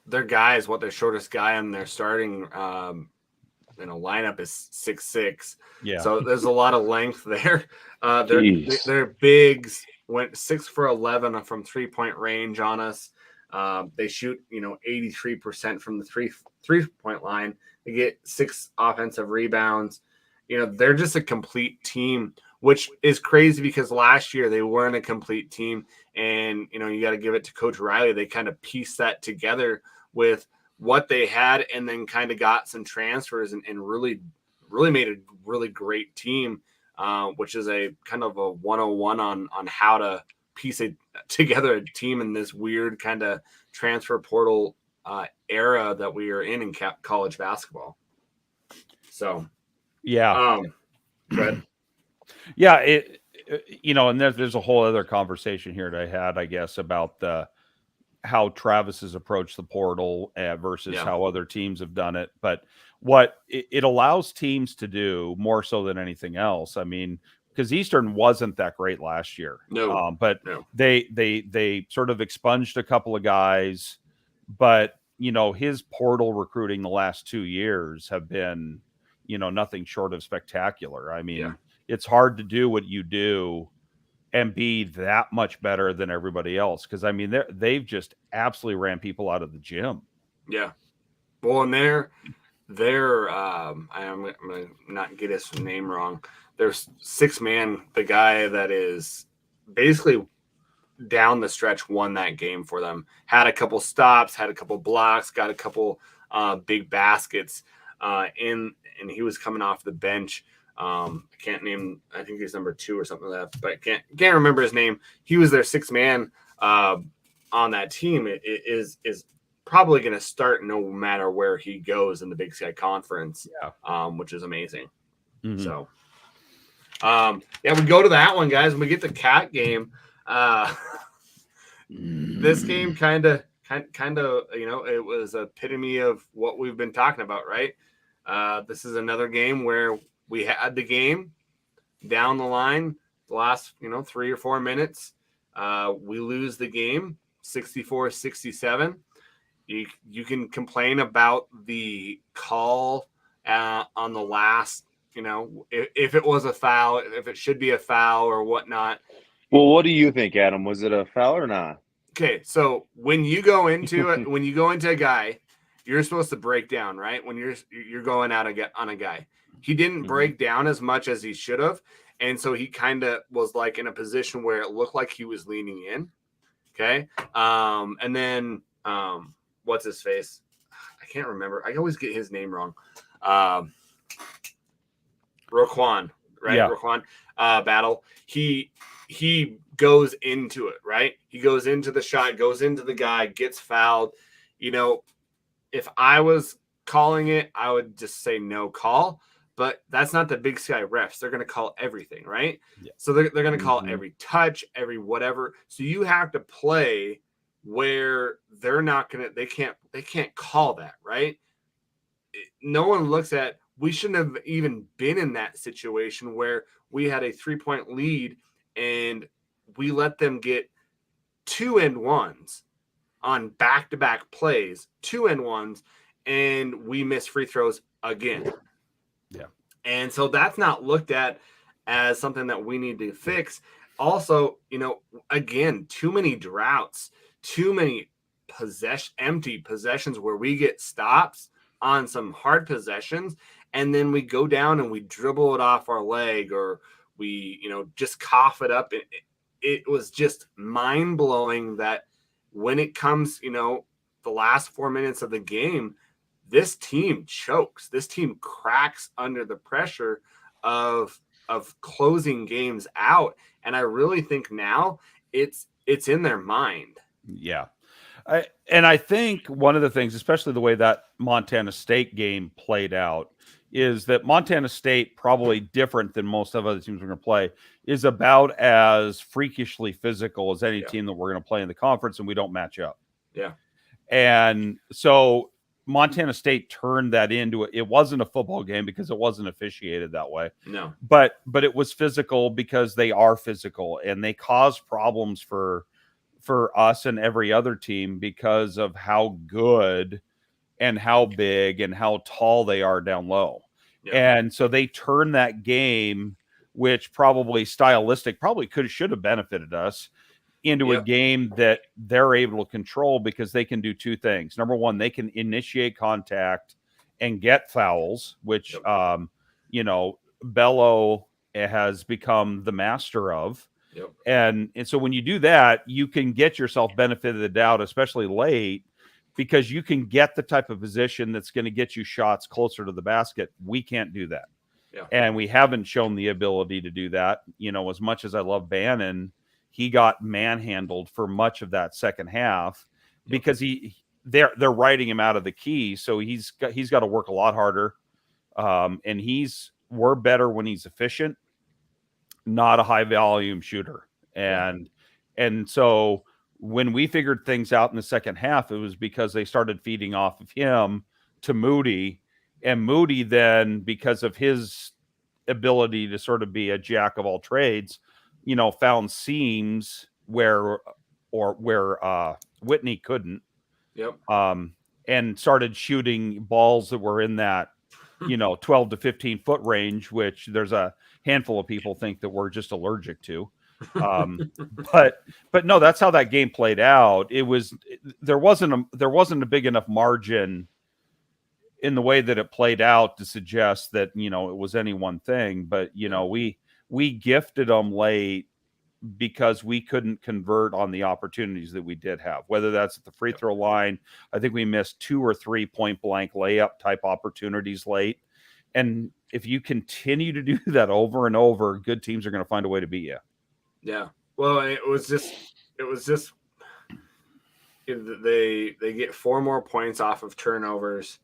B: their guys, their shortest guy on their starting lineup is 6'6".
C: Yeah.
B: So there's a lot of length there. Their bigs went 6 for 11 from 3-point range on us. They shoot 83% from the three-point line. They get 6 offensive rebounds. They're just a complete team, which is crazy because last year they weren't a complete team. And, you got to give it to Coach Riley. They kind of pieced that together with what they had and then kind of got some transfers and really, really made a really great team, which is a kind of a 101 on how to piece together a team in this weird kind of transfer portal era that we are in college basketball. So,
C: yeah.
B: But
C: yeah, and there's a whole other conversation here that I had, I guess, about how Travis has approached the portal versus how other teams have done it. But what it allows teams to do more so than anything else. I mean, because Eastern wasn't that great last year.
B: No,
C: but they sort of expunged a couple of guys. But, his portal recruiting the last 2 years have been, nothing short of spectacular. I mean, it's hard to do what you do and be that much better than everybody else. Because, I mean, they've just absolutely ran people out of the gym.
B: Yeah. Well, and they're I'm going to not get his name wrong. There's 6-man, the guy that is basically down the stretch won that game for them. Had a couple stops, had a couple blocks, got a couple big baskets and he was coming off the bench. I can't name, I think he's number 2 or something like that, but I can't remember his name. He was their 6-man on that team. It is probably going to start no matter where he goes in the Big Sky Conference, which is amazing. Mm-hmm. So, we go to that one, guys, and we get the Cat game. This game kind of, it was an epitome of what we've been talking about, right? This is another game where we had the game down the line, the last, 3 or 4 minutes. We lose the game 64-67. You can complain about the call on the last, if it was a foul, if it should be a foul or whatnot.
A: Well, what do you think, Adam? Was it a foul or not?
B: Okay, so when you go into it, when you go into a guy, you're supposed to break down, right? When you're going out on a guy, he didn't break down as much as he should have, and so he kind of was like in a position where it looked like he was leaning in. Okay, and then what's his face? I can't remember. I always get his name wrong. Roquan, right?
C: Yeah.
B: Roquan Battle. He goes into it, right? He goes into the shot, goes into the guy, gets fouled. If I was calling it, I would just say no call. But that's not the Big Sky refs. They're going to call everything, right? Yeah. So they're going to call every touch, every whatever. So you have to play where they're not going to, they can't call that, right? No one looks at, we shouldn't have even been in that situation where we had a 3-point lead and we let them get 2 and 1s on back-to-back plays, 2 and 1s, and we miss free throws again.
C: Yeah.
B: And so that's not looked at as something that we need to fix. Also, again, too many droughts, too many empty possessions where we get stops on some hard possessions, and then we go down and we dribble it off our leg, or we, just cough it up. It was just mind blowing that when it comes, the last 4 minutes of the game, this team chokes. This team cracks under the pressure of closing games out. And I really think now it's in their mind.
C: Yeah. I think one of the things, especially the way that Montana State game played out, is that Montana State, probably different than most of other teams we're going to play, is about as freakishly physical as any team that we're going to play in the conference, and we don't match up.
B: Yeah.
C: And so Montana State turned that into it wasn't a football game because it wasn't officiated that way.
B: No.
C: But it was physical because they are physical, and they cause problems for us and every other team because of how good and how big and how tall they are down low. Yeah. And so they turned that game, which probably should have benefited us, into a game that they're able to control because they can do two things. Number one, they can initiate contact and get fouls, which, Bello has become the master of.
B: Yep.
C: And so when you do that, you can get yourself benefit of the doubt, especially late, because you can get the type of position that's going to get you shots closer to the basket. We can't do that.
B: Yeah.
C: And we haven't shown the ability to do that. As much as I love Bannon, he got manhandled for much of that second half because they're writing him out of the key. So he's got to work a lot harder. And we're better when he's efficient, not a high volume shooter. And so when we figured things out in the second half, it was because they started feeding off of him to Moody, and Moody then, because of his ability to sort of be a jack of all trades, found seams where Whitney couldn't.
B: Yep.
C: And started shooting balls that were in that 12 to 15 foot range, which there's a handful of people think that we're just allergic to. But no, that's how that game played out. There wasn't a big enough margin in the way that it played out to suggest that, it was any one thing, but we gifted them late because we couldn't convert on the opportunities that we did have, whether that's at the free throw line. I think we missed 2 or 3 point blank layup type opportunities late. And if you continue to do that over and over, good teams are going to find a way to beat you.
B: Yeah. Well, it was just they get 4 more points off of turnovers.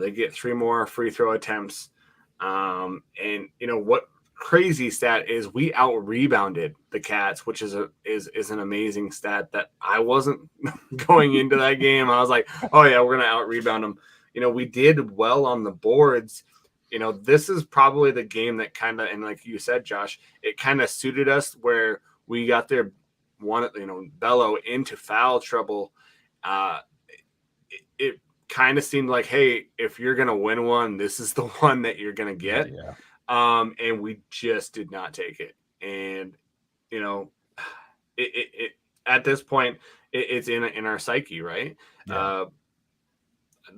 B: They get 3 more free throw attempts. And what crazy stat is we out rebounded the Cats, which is an amazing stat that I wasn't going into that game. I was like, oh yeah, we're going to out rebound them. We did well on the boards. This is probably the game that kind of, and like you said, Josh, it kind of suited us where we got their Bello into foul trouble. It kind of seemed like, hey, if you're going to win one, this is the one that you're going to get.
C: Yeah.
B: And we just did not take it. And, it at this point, it's in our psyche, right?
C: Yeah.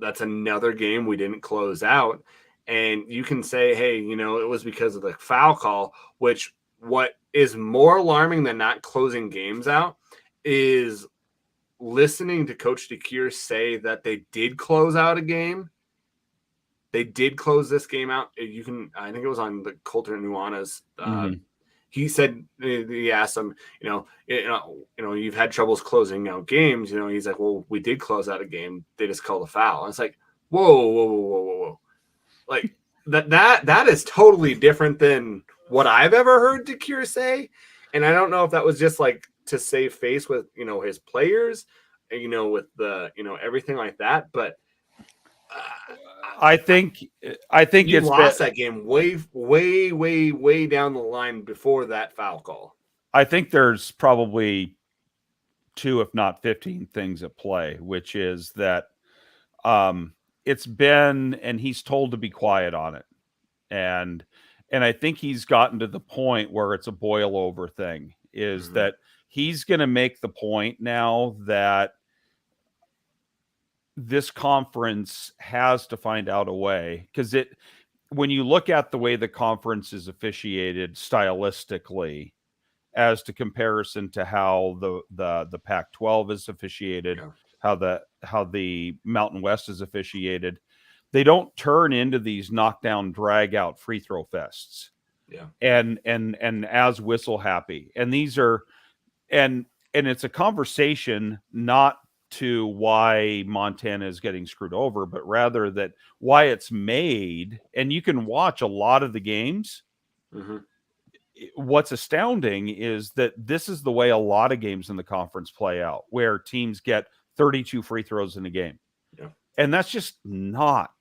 B: That's another game we didn't close out. And you can say, hey, it was because of the foul call, which what is more alarming than not closing games out is listening to Coach DeCure say that they did close out a game. They did close this game out. I think it was on the Coulter Nuanez. He said, he asked them, you've had troubles closing out games. He's like, well, we did close out a game. They just called a foul. And it's like, whoa. Like that is totally different than what I've ever heard DeCure say. And I don't know if that was just like to save face with, his players, with the, everything like that. But
C: I think
B: you
C: it's
B: lost that game way down the line before that foul call.
C: I think there's probably 2, if not 15 things at play, which is that it's been, and he's told to be quiet on it. And And I think he's gotten to the point where it's a boil over thing, is that he's going to make the point now that this conference has to find out a way, because when you look at the way the conference is officiated stylistically as to comparison to how the Pac-12 is officiated, how the Mountain West is officiated, they don't turn into these knockdown, drag out free throw fests.
B: Yeah.
C: And as whistle happy. And these are, and it's a conversation not to why Montana is getting screwed over, but rather that why it's made. And you can watch a lot of the games. What's astounding is that this is the way a lot of games in the conference play out, where teams get 32 free throws in a game.
B: Yeah.
C: And that's just not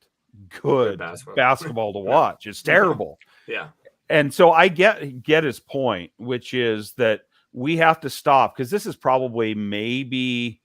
C: good basketball to watch. It's terrible.
B: Yeah.
C: And so I get his point, which is that we have to stop, because this is probably maybe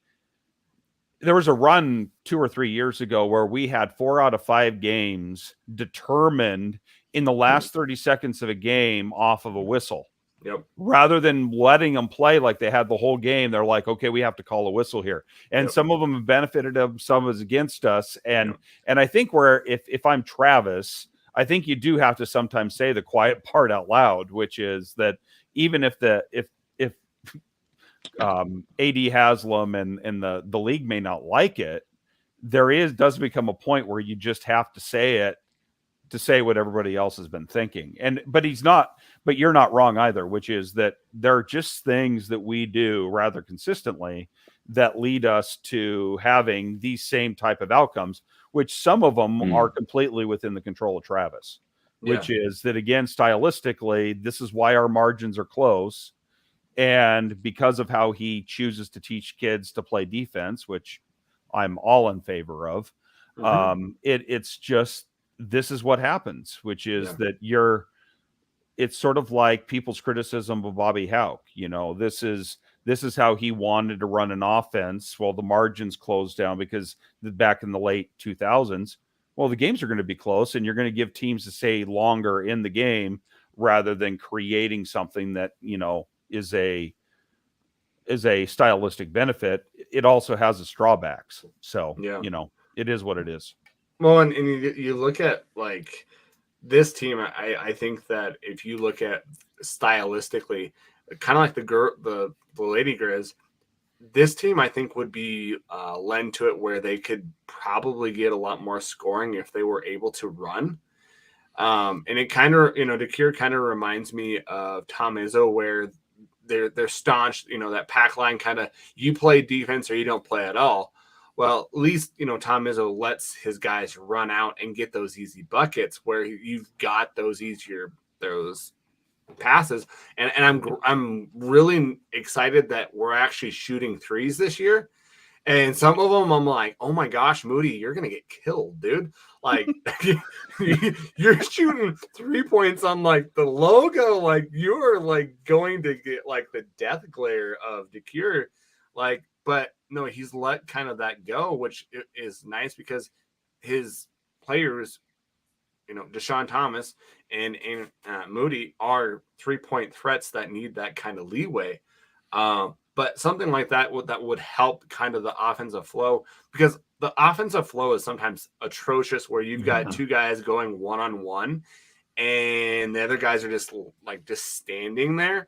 C: there was a run 2 or 3 years ago where we had 4 out of 5 games determined in the last 30 seconds of a game off of a whistle.
B: Yep.
C: Rather than letting them play like they had the whole game, they're like, okay, we have to call a whistle here. And some of them have benefited them, some is against us. And I think if I'm Travis, I think you do have to sometimes say the quiet part out loud, which is that even if AD Haslam and the league may not like it, does become a point where you just have to say it, to say what everybody else has been thinking. But you're not wrong either, which is that there are just things that we do rather consistently that lead us to having these same type of outcomes, which some of them are completely within the control of Travis, which is that, again, stylistically, this is why our margins are close. And because of how he chooses to teach kids to play defense, which I'm all in favor of, it's just, this is what happens, which is that it's sort of like people's criticism of Bobby Hauck. This is how he wanted to run an offense. Well, the margins closed down because back in the late 2000s, well, the games are going to be close and you're going to give teams to stay longer in the game rather than creating something that, is a stylistic benefit. It also has its drawbacks. So, it is what it is.
B: Well, and you look at like this team, I think that if you look at stylistically, kind of like the Lady Griz, this team I think would be lend to it where they could probably get a lot more scoring if they were able to run. And it kind of, DeCure kind of reminds me of Tom Izzo, where they're staunch, that pack line kind of, you play defense or you don't play at all. Well, at least, Tom Izzo lets his guys run out and get those easy buckets where you've got those passes. And I'm really excited that we're actually shooting threes this year. And some of them I'm like, oh my gosh, Moody, you're going to get killed, dude. Like you're shooting 3 points on like the logo. Like you're like going to get like the death glare of DeCure. Like, but no, he's let kind of that go, which is nice because his players, Deshaun Thomas and Moody are 3-point threats that need that kind of leeway. But something like that would help kind of the offensive flow, because the offensive flow is sometimes atrocious where you've got two guys going one-on-one and the other guys are just standing there.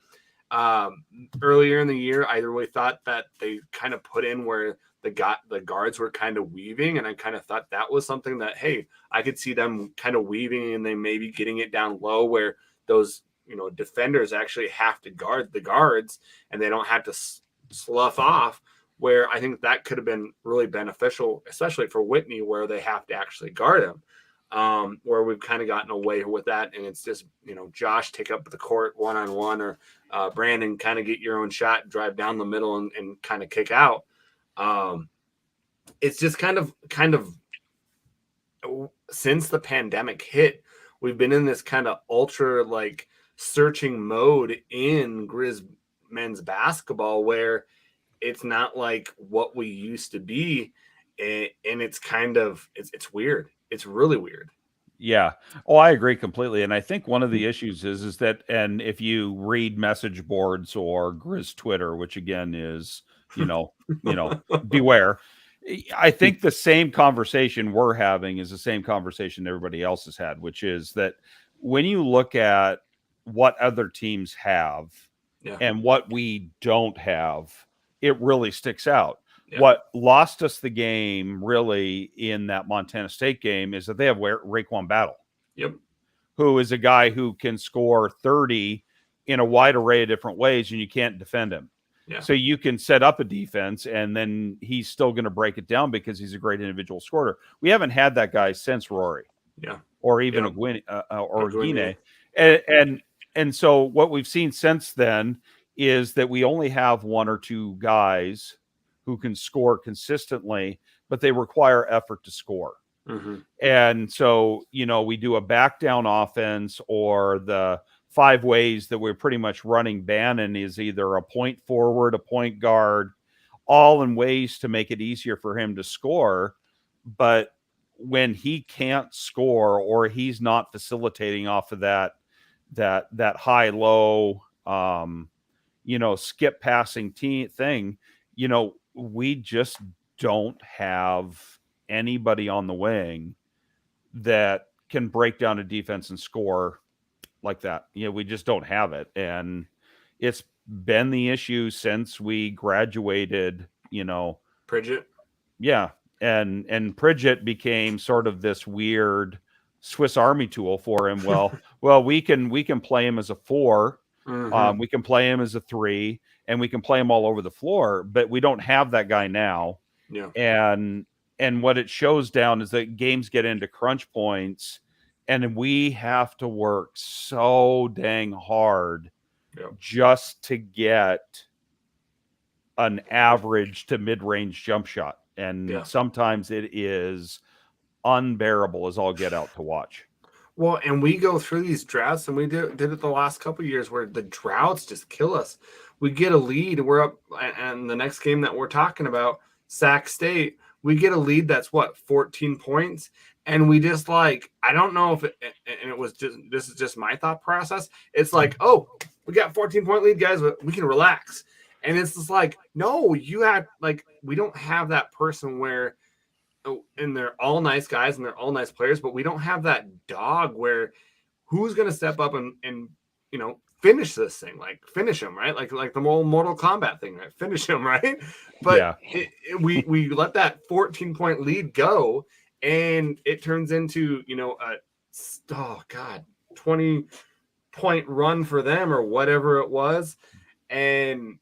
B: Earlier in the year, I really thought that they kind of put in where the guards were kind of weaving, and I kind of thought that was something that, hey, I could see them kind of weaving and they maybe getting it down low where those defenders actually have to guard the guards and they don't have to slough off, where I think that could have been really beneficial, especially for Whitney, where they have to actually guard him. Where we've kind of gotten away with that, and it's just Josh take up the court one-on-one, or Brandon kind of get your own shot, drive down the middle and kind of kick out. It's just kind of since the pandemic hit, we've been in this kind of ultra searching mode in Griz men's basketball, where it's not like what we used to be, and it's kind of it's weird. It's really weird.
C: Yeah. Oh, I agree completely. And I think one of the issues is that, and if you read message boards or Griz Twitter, which again is, beware. I think the same conversation we're having is the same conversation everybody else has had, which is that when you look at what other teams have and what we don't have, it really sticks out. Yeah. What lost us the game really in that Montana State game is that they have Raekwon Battle.
B: Yep.
C: Who is a guy who can score 30 in a wide array of different ways, and you can't defend him.
B: Yeah.
C: So you can set up a defense, and then he's still going to break it down because he's a great individual scorer. We haven't had that guy since Rory.
B: Yeah.
C: Or even Guine. And so what we've seen since then is that we only have one or two guys who can score consistently, but they require effort to score.
B: Mm-hmm.
C: And so, we do a back down offense, or the 5 ways that we're pretty much running Bannon is either a point forward, a point guard, all in ways to make it easier for him to score. But when he can't score, or he's not facilitating off of that high low, skip passing thing, we just don't have anybody on the wing that can break down a defense and score like that. We just don't have it. And it's been the issue since we graduated,
B: Pridgett.
C: Yeah. And Pridgett became sort of this weird Swiss Army tool for him. Well, we can play him as a 4.
B: Mm-hmm.
C: We can play him as a 3, and we can play him all over the floor, but we don't have that guy now.
B: Yeah.
C: And what it shows down is that games get into crunch points, and we have to work so dang hard just to get an average to mid-range jump shot. And sometimes it is unbearable as all get out to watch.
B: Well, and we go through these droughts, and we did it the last couple of years where the droughts just kill us. We get a lead, and we're up, and the next game that we're talking about, Sac State, we get a lead that's 14 points, and we just I don't know if this is just my thought process. It's like, oh, we got 14-point lead, guys, but we can relax. And it's just no, you had we don't have that person where, and they're all nice guys and they're all nice players, but we don't have that dog where who's going to step up and finish this thing, finish him, right? Like the whole Mortal Kombat thing, right? Finish him, right? But we let that 14-point lead go, and it turns into 20-point run for them or whatever it was, and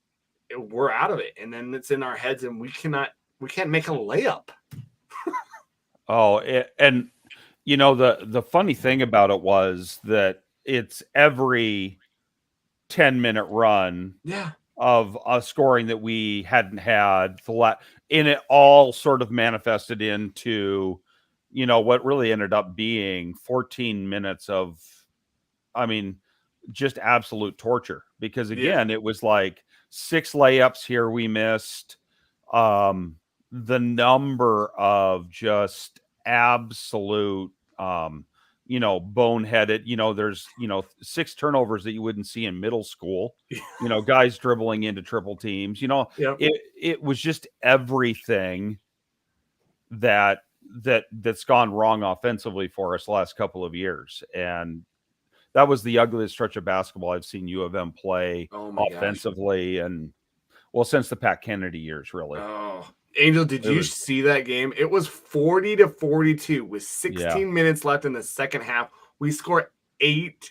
B: we're out of it. And then it's in our heads, and we can't make a layup.
C: And the funny thing about it was that it's every 10-minute run of scoring that we hadn't had and it all sort of manifested into what really ended up being 14 minutes of just absolute torture, because again it was 6 layups here we missed, the number of just absolute boneheaded, there's 6 turnovers that you wouldn't see in middle school, guys dribbling into triple teams, it was just everything that's gone wrong offensively for us the last couple of years. And that was the ugliest stretch of basketball I've seen U of M play offensively, and since the Pat Kennedy years, really.
B: Oh, Angel, did you see that game? It was 40-42 with 16 minutes left in the second half. We scored 8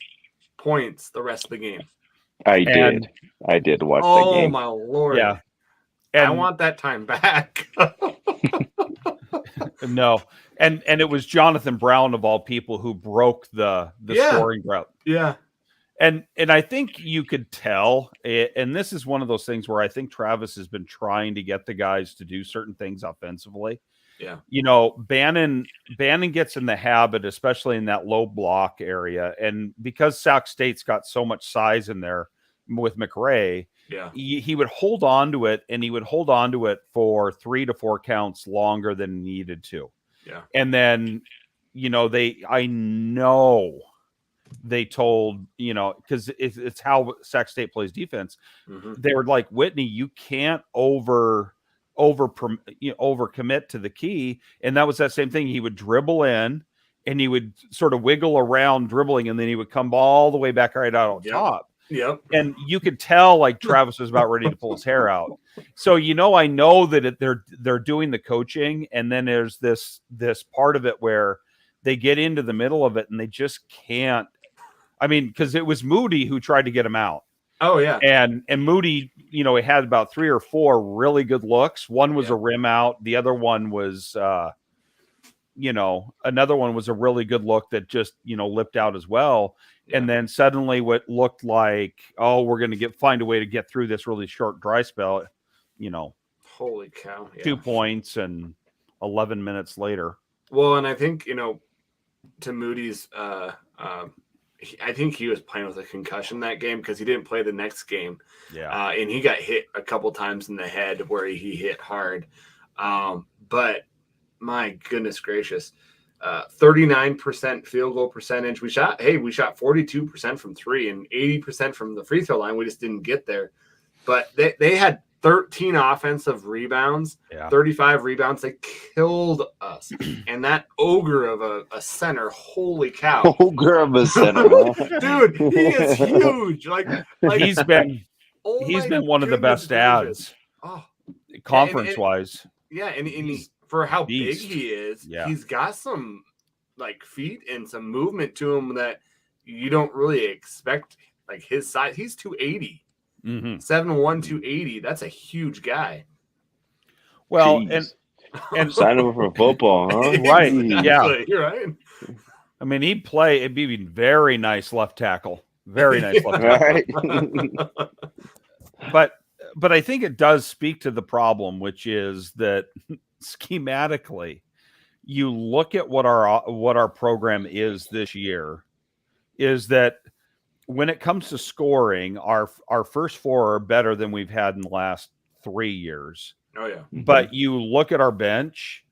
B: points the rest of the game.
A: I did watch the game.
B: Oh my Lord.
C: Yeah.
B: I want that time back.
C: No. And it was Jonathan Brown of all people who broke the scoring drought.
B: Yeah.
C: And I think you could tell, and this is one of those things where I think Travis has been trying to get the guys to do certain things offensively.
B: Yeah.
C: Bannon gets in the habit, especially in that low block area. And because Sac State's got so much size in there with McRae, he would hold on to it, and he would hold on to it for 3 to 4 counts longer than needed to.
B: Yeah.
C: And then I know they told, because it's how Sac State plays defense.
B: Mm-hmm.
C: They were like, Whitney, you can't overcommit to the key. And that was that same thing. He would dribble in and he would sort of wiggle around dribbling, and then he would come all the way back right out on top.
B: Yep.
C: And you could tell like Travis was about ready to pull his hair out. So, I know that they're doing the coaching, and then there's this part of it where they get into the middle of it and they just can't. I mean, because it was Moody who tried to get him out.
B: Oh yeah.
C: And Moody, he had about 3 or 4 really good looks. One was a rim out. The other one was, another one was a really good look that just, lipped out as well. Yeah. And then suddenly what looked like, we're going to find a way to get through this really short dry spell,
B: holy cow. Yeah.
C: 2 points and 11 minutes later.
B: Well, and I think, to Moody's, I think he was playing with a concussion that game because he didn't play the next game.
C: Yeah.
B: And he got hit a couple times in the head where he hit hard. But my goodness gracious, 39% field goal percentage. We shot 42% from 3 and 80% from the free throw line. We just didn't get there. But they had 13 offensive rebounds, 35 rebounds. They killed us. And that ogre of a center, holy cow.
A: Ogre of a center.
B: Dude, he is huge. Like
C: he's been one of the best ads conference-wise.
B: Yeah, and for how big he is,
C: yeah.
B: He's got some feet and some movement to him that you don't really expect. Like his size, he's 280. 7'1", 280. That's a huge guy.
C: Well,
A: Jeez. and sign him for football, huh?
C: Right? Yeah,
B: you're right.
C: I mean, he'd be very nice left tackle. Very nice left tackle.
A: Right.
C: But I think it does speak to the problem, which is that schematically, you look at what our program is this year, is that when it comes to scoring, our first 4 are better than we've had in the last 3 years.
B: Oh yeah.
C: But you look at our bench,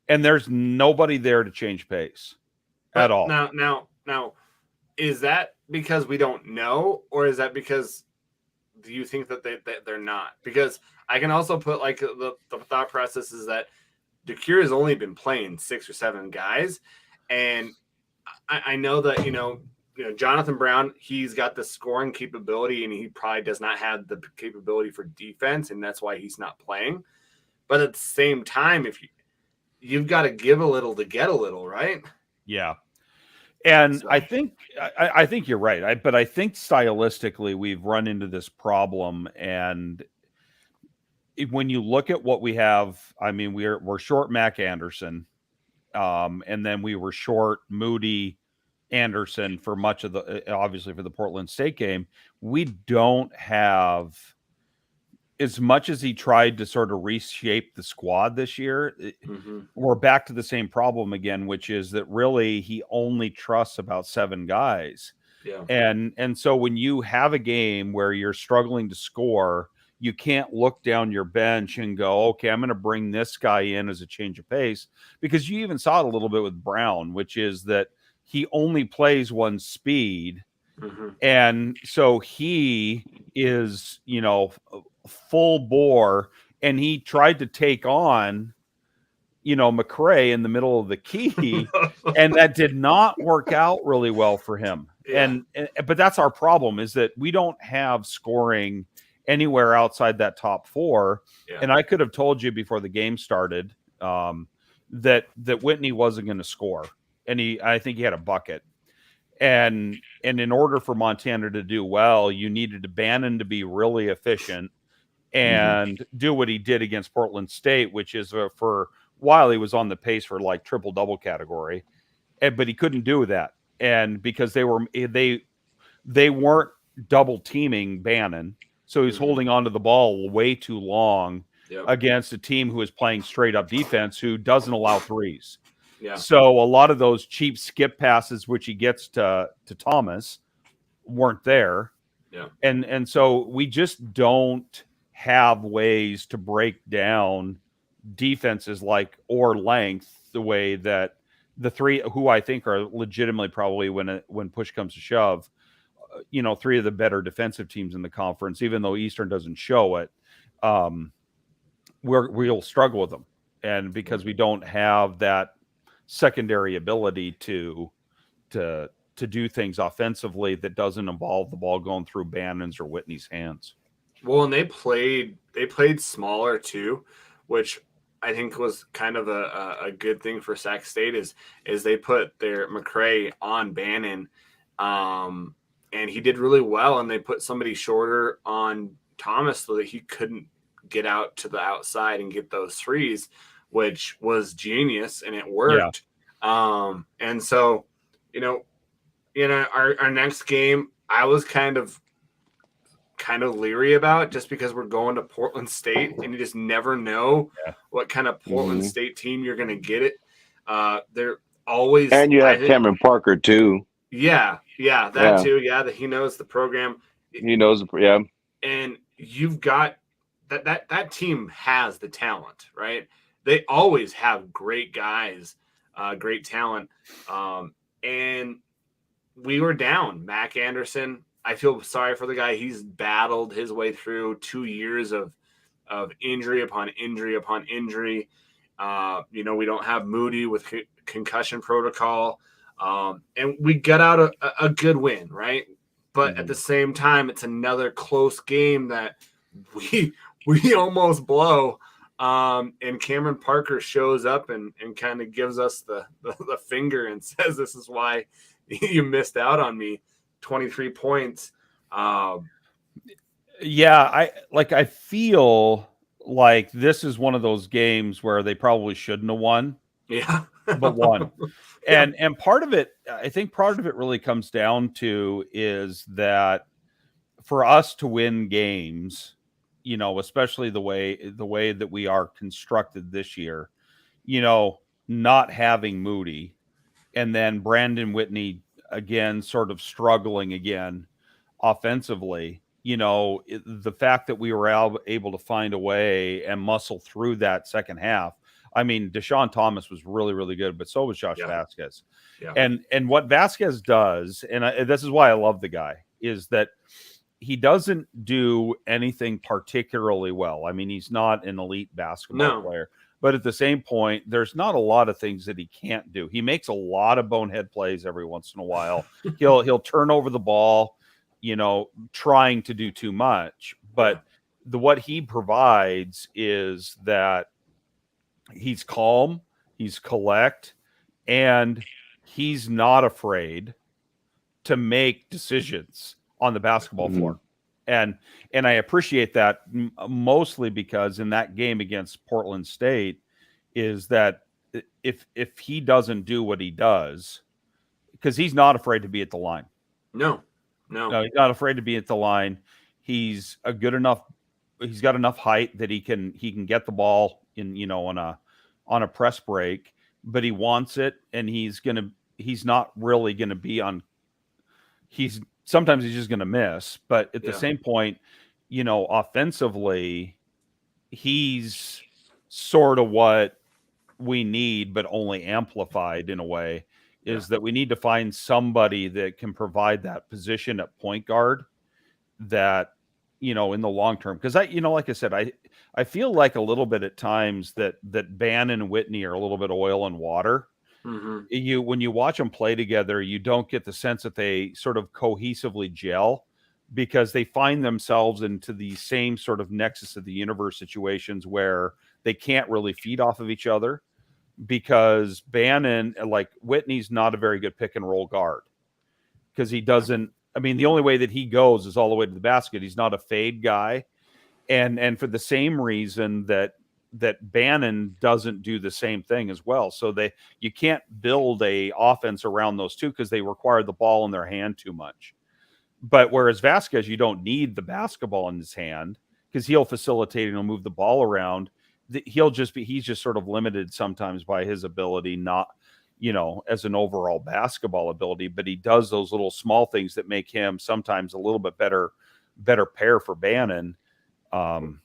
C: and there's nobody there to change pace at all.
B: Now, is that because we don't know, or is that because do you think that they're not? Because I can also put the thought process is that DeCure has only been playing 6 or 7 guys, and I know that Jonathan Brown, he's got the scoring capability, and he probably does not have the capability for defense, and that's why he's not playing. But at the same time, if you've got to give a little to get a little, right?
C: Yeah. And so. I think you're right. But I think stylistically we've run into this problem, and when you look at what we have, I mean, we're short Mac Anderson, and then we were short Moody Anderson for much of obviously for the Portland State game. We don't have, as much as he tried to sort of reshape the squad this year, we're back to the same problem again, which is that really he only trusts about 7 guys.
B: Yeah.
C: And so when you have a game where you're struggling to score, you can't look down your bench and go, okay, I'm going to bring this guy in as a change of pace, because you even saw it a little bit with Brown, which is that he only plays one speed. And so he is, full bore, and he tried to take on, McRae in the middle of the key, and that did not work out really well for him. Yeah. But that's our problem, is that we don't have scoring anywhere outside that top 4. Yeah. And I could have told you before the game started that Whitney wasn't going to score. And I think he had a bucket. And in order for Montana to do well, you needed Bannon to be really efficient and do what he did against Portland State, which is for a while he was on the pace for triple-double category. But he couldn't do that. And because they weren't double teaming Bannon, so he's holding onto the ball way too long against a team who is playing straight up defense, who doesn't allow threes.
B: Yeah.
C: So a lot of those cheap skip passes, which he gets to Thomas, weren't there.
B: Yeah.
C: And so we just don't have ways to break down defenses or length the way that the three who I think are legitimately probably when push comes to shove, three of the better defensive teams in the conference, even though Eastern doesn't show it, we'll struggle with them. And because we don't have that secondary ability to do things offensively that doesn't involve the ball going through Bannon's or Whitney's hands.
B: Well, and they played smaller too, which I think was kind of a good thing for Sac State is they put their McCray on Bannon, and he did really well, and they put somebody shorter on Thomas so that he couldn't get out to the outside and get those threes, which was genius, and it worked. Yeah. And so, our next game, I was kind of leery about, just because we're going to Portland State and you just never know what kind of Portland State team you're going to get it. They're always,
A: and you have Cameron Parker too.
B: Yeah, that too. Yeah, that he knows the program.
A: He knows, yeah.
B: And you've got that team has the talent, right? They always have great guys, great talent. And we were down. Mac Anderson, I feel sorry for the guy. He's battled his way through 2 years of injury upon injury upon injury. We don't have Moody with concussion protocol. And we got out a good win, right? But at the same time, it's another close game that we almost blow. And Cameron Parker shows up and kind of gives us the finger and says, "This is why you missed out on me." 23 points.
C: I feel like this is one of those games where they probably shouldn't have won.
B: Yeah.
C: But won. And part of it, I think part of it really comes down to is that for us to win games, especially the way that we are constructed this year, not having Moody and then Brandon Whitney again sort of struggling again offensively, the fact that we were able to find a way and muscle through that second half. I mean, Deshaun Thomas was really, really good, but so was Josh Vasquez. Yeah. And what Vasquez does, and this is why I love the guy, is that he doesn't do anything particularly well. I mean, he's not an elite basketball player, but at the same point, there's not a lot of things that he can't do. He makes a lot of bonehead plays every once in a while. He'll turn over the ball, trying to do too much. But what he provides is that he's calm, he's collect, and he's not afraid to make decisions on the basketball floor. And I appreciate that mostly because in that game against Portland State is that if he doesn't do what he does, because he's not afraid to be at the line. No, he's not afraid to be at the line. He's got enough height that he can get the ball in, on a press break, but he wants it, and he's not really going to be on. Sometimes he's just going to miss, but at the same point, offensively, he's sort of what we need, but only amplified in a way, is that we need to find somebody that can provide that position at point guard that, in the long term. Because like I said, I feel like a little bit at times that Bannon and Whitney are a little bit oil and water. Mm-hmm. When you watch them play together, you don't get the sense that they sort of cohesively gel, because they find themselves into the same sort of nexus of the universe situations where they can't really feed off of each other, because Bannon, like Whitney's not a very good pick and roll guard, because he doesn't. I mean, the only way that he goes is all the way to the basket. He's not a fade guy, and for the same reason that Bannon doesn't do the same thing as well. So you can't build a offense around those two because they require the ball in their hand too much. But whereas Vasquez, you don't need the basketball in his hand because he'll facilitate and he'll move the ball around. He's just sort of limited sometimes by his ability, not, as an overall basketball ability, but he does those little small things that make him sometimes a little bit better pair for Bannon.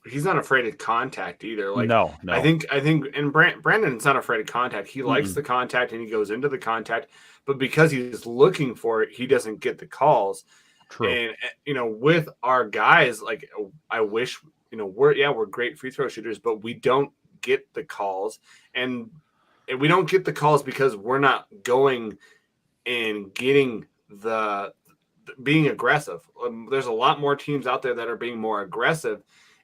B: He's not afraid of contact either. Like
C: no.
B: I think, and Brandon's not afraid of contact. He likes the contact and he goes into the contact, but because he's looking for it, he doesn't get the calls.
C: True.
B: And with our guys, like I wish, we're great free throw shooters, but we don't get the calls, and we don't get the calls because we're not going and getting being aggressive. There's a lot more teams out there that are being more aggressive.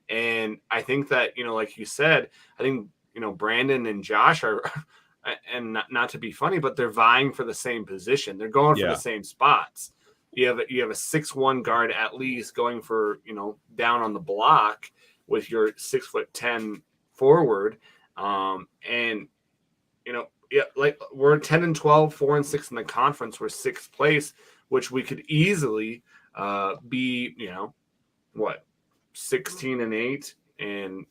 B: And I think that, like you said, I think, Brandon and Josh are, and not to be funny, but they're vying for the same position. They're going for the same spots. You have a 6'1" guard at least going for, down on the block with your 6'10" forward. And, like we're 10-12, 4-6 in the conference. We're 6th place, which we could easily be, 16-8, and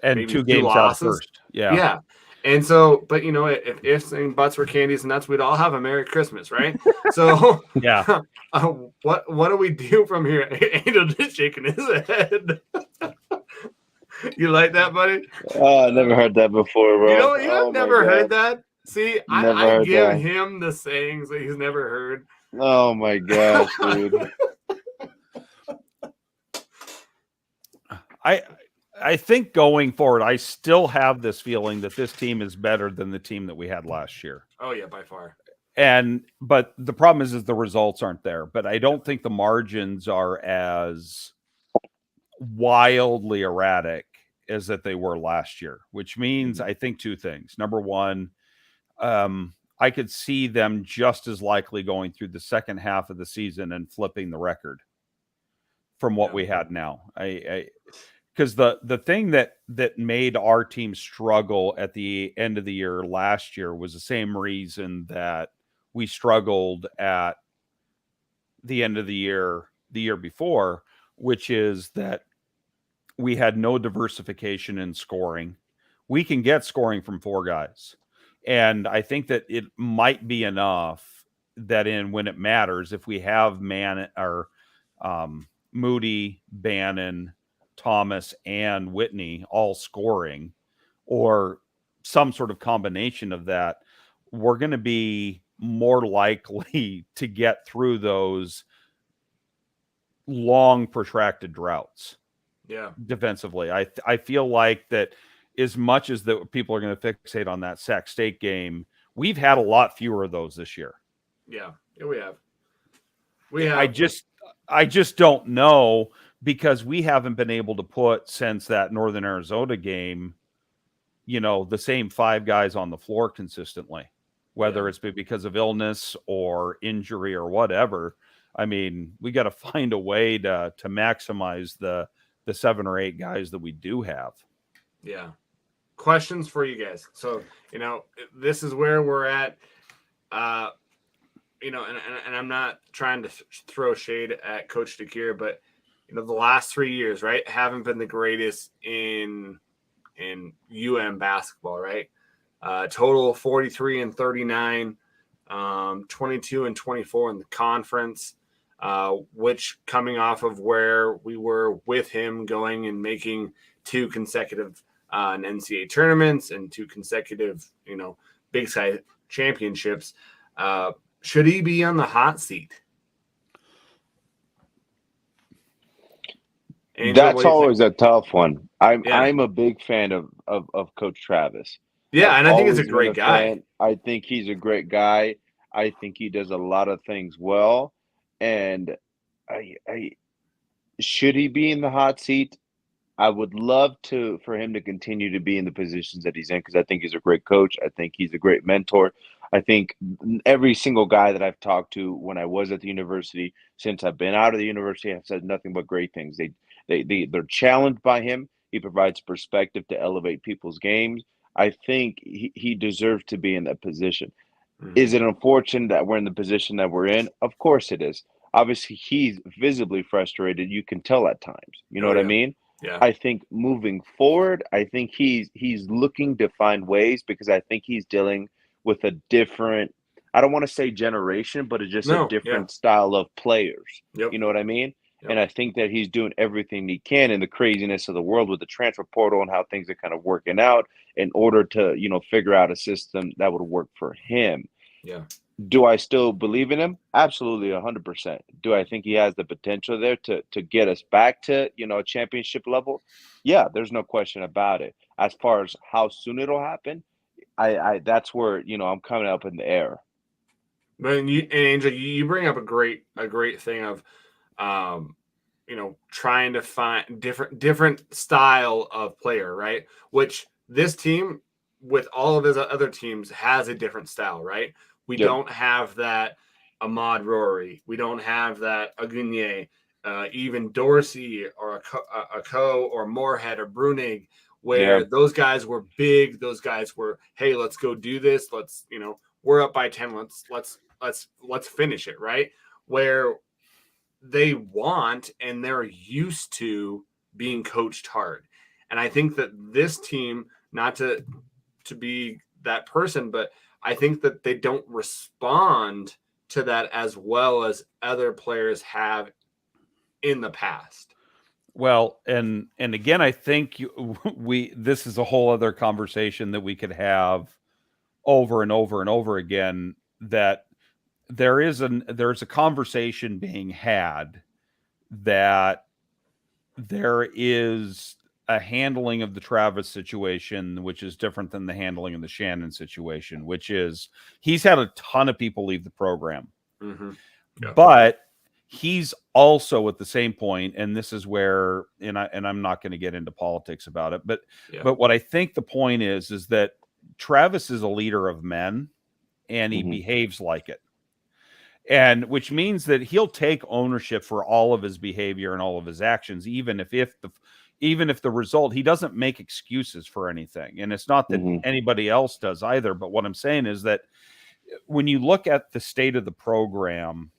C: and 2 games out first.
B: Yeah. And so, but if ifs and buts were candies and nuts, we'd all have a Merry Christmas, right? So
C: yeah.
B: What do we do from here? Angel just shaking his head. You like that, buddy?
A: Oh, I never heard that before, bro.
B: You've never heard that? See, I give him the sayings that he's never heard.
A: Oh my gosh, dude.
C: I think going forward, I still have this feeling that this team is better than the team that we had last year.
B: Oh yeah, by far.
C: But the problem is the results aren't there. But I don't think the margins are as wildly erratic as that they were last year, which means I think 2 things. Number one, I could see them just as likely going through the second half of the season and flipping the record from what we had now. Because the thing that made our team struggle at the end of the year last year was the same reason that we struggled at the end of the year before, which is that we had no diversification in scoring. We can get scoring from 4 guys. And I think that it might be enough that when it matters, if we have Moody, Bannon, Thomas, and Whitney all scoring, or some sort of combination of that, we're going to be more likely to get through those long, protracted droughts.
B: Yeah,
C: defensively, I feel like that as much as that people are going to fixate on that Sac State game, we've had a lot fewer of those this year.
B: Yeah, we have.
C: I just don't know, because we haven't been able to put, since that Northern Arizona game, the same 5 guys on the floor consistently, whether it's because of illness or injury or whatever. I mean, we got to find a way to maximize the 7 or 8 guys that we do have.
B: Yeah. Questions for you guys. So, this is where we're at. And I'm not trying to throw shade at Coach DeCuire, but the last 3 years, right, haven't been the greatest in basketball, right? Total 43-39, 22-24 in the conference, which coming off of where we were with him going and making 2 consecutive NCAA tournaments and 2 consecutive, Big Sky championships. Should he be on the hot seat? Angel,
A: that's always a tough one. I'm a big fan of Coach Travis.
B: Yeah, and I think he's a great guy.
A: I think he's a great guy. I think he does a lot of things well. And should he be in the hot seat? I would love for him to continue to be in the positions that he's in, because I think he's a great coach. I think he's a great mentor. I think every single guy that I've talked to when I was at the university, since I've been out of the university, have said nothing but great things. They're challenged by him. He provides perspective to elevate people's games. I think he deserves to be in that position. Mm-hmm. Is it unfortunate that we're in the position that we're in? Of course it is. Obviously, he's visibly frustrated. You can tell at times. You know what I mean?
B: Yeah.
A: I think moving forward, I think he's looking to find ways, because I think he's dealing with a different, I don't want to say generation, but it's just a different style of players.
B: Yep.
A: You know what I mean?
B: Yep.
A: And I think that he's doing everything he can in the craziness of the world with the transfer portal and how things are kind of working out in order to, figure out a system that would work for him.
B: Yeah.
A: Do I still believe in him? Absolutely, 100%. Do I think he has the potential there to get us back to, a championship level? Yeah, there's no question about it. As far as how soon it'll happen, I that's where, I'm coming up in the air.
B: But Angel, you bring up a great thing of, trying to find different style of player, right? Which this team, with all of his other teams, has a different style, right? We
A: Yep.
B: don't have that Ahmad Rory. We don't have that Agunye, even Dorsey or a Co or Moorhead or Brunig, where those guys were big. Those guys were, hey, let's go do this. Let's, we're up by 10. Let's finish it, right? Where they want and they're used to being coached hard. And I think that this team, not to be that person, but I think that they don't respond to that as well as other players have in the past.
C: Well, and again, I think this is a whole other conversation that we could have over and over and over again, that there's a conversation being had that there is a handling of the Travis situation, which is different than the handling of the Shannon situation, which is he's had a ton of people leave the program.
B: Mm-hmm. Yeah.
C: But he's also at the same point, and this is where, and I'm not going to get into politics about it, but what I think the point is that Travis is a leader of men, and he behaves like it. And which means that he'll take ownership for all of his behavior and all of his actions, even if the result, he doesn't make excuses for anything. And it's not that anybody else does either. But what I'm saying is that when you look at the state of the program,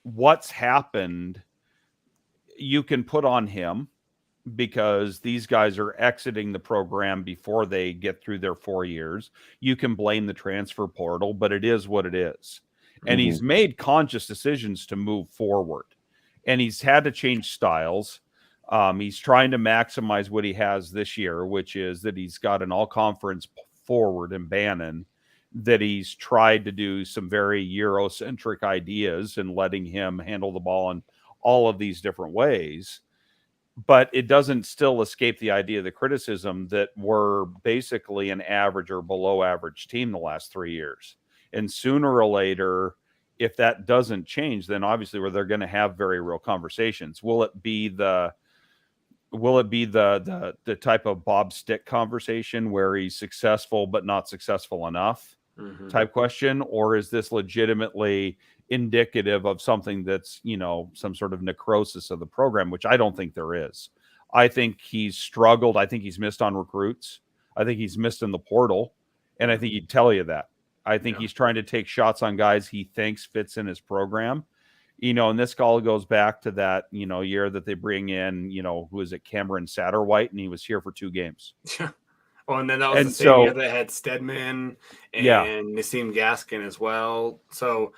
C: what's happened, you can put on him because these guys are exiting the program before they get through their 4 years. You can blame the transfer portal, but it is what it is. And he's made conscious decisions to move forward, and he's had to change styles. He's trying to maximize what he has this year, which is that he's got an all-conference forward in Bannon, that he's tried to do some very Eurocentric ideas and letting him handle the ball in all of these different ways. But it doesn't still escape the idea of the criticism that we're basically an average or below average team the last 3 years. And sooner or later, if that doesn't change, then obviously they're going to have very real conversations. Will it be the type of Bob Stick conversation where he's successful but not successful enough type question? Or is this legitimately indicative of something that's, some sort of necrosis of the program, which I don't think there is. I think he's struggled. I think he's missed on recruits. I think he's missed in the portal. And I think he'd tell you that. I think he's trying to take shots on guys he thinks fits in his program. And this all goes back to that, year that they bring in, who is it, Cameron Satterwhite, and he was here for 2 games.
B: Oh, and then that was the same year they had Stedman and Nassim Gaskin as well. So,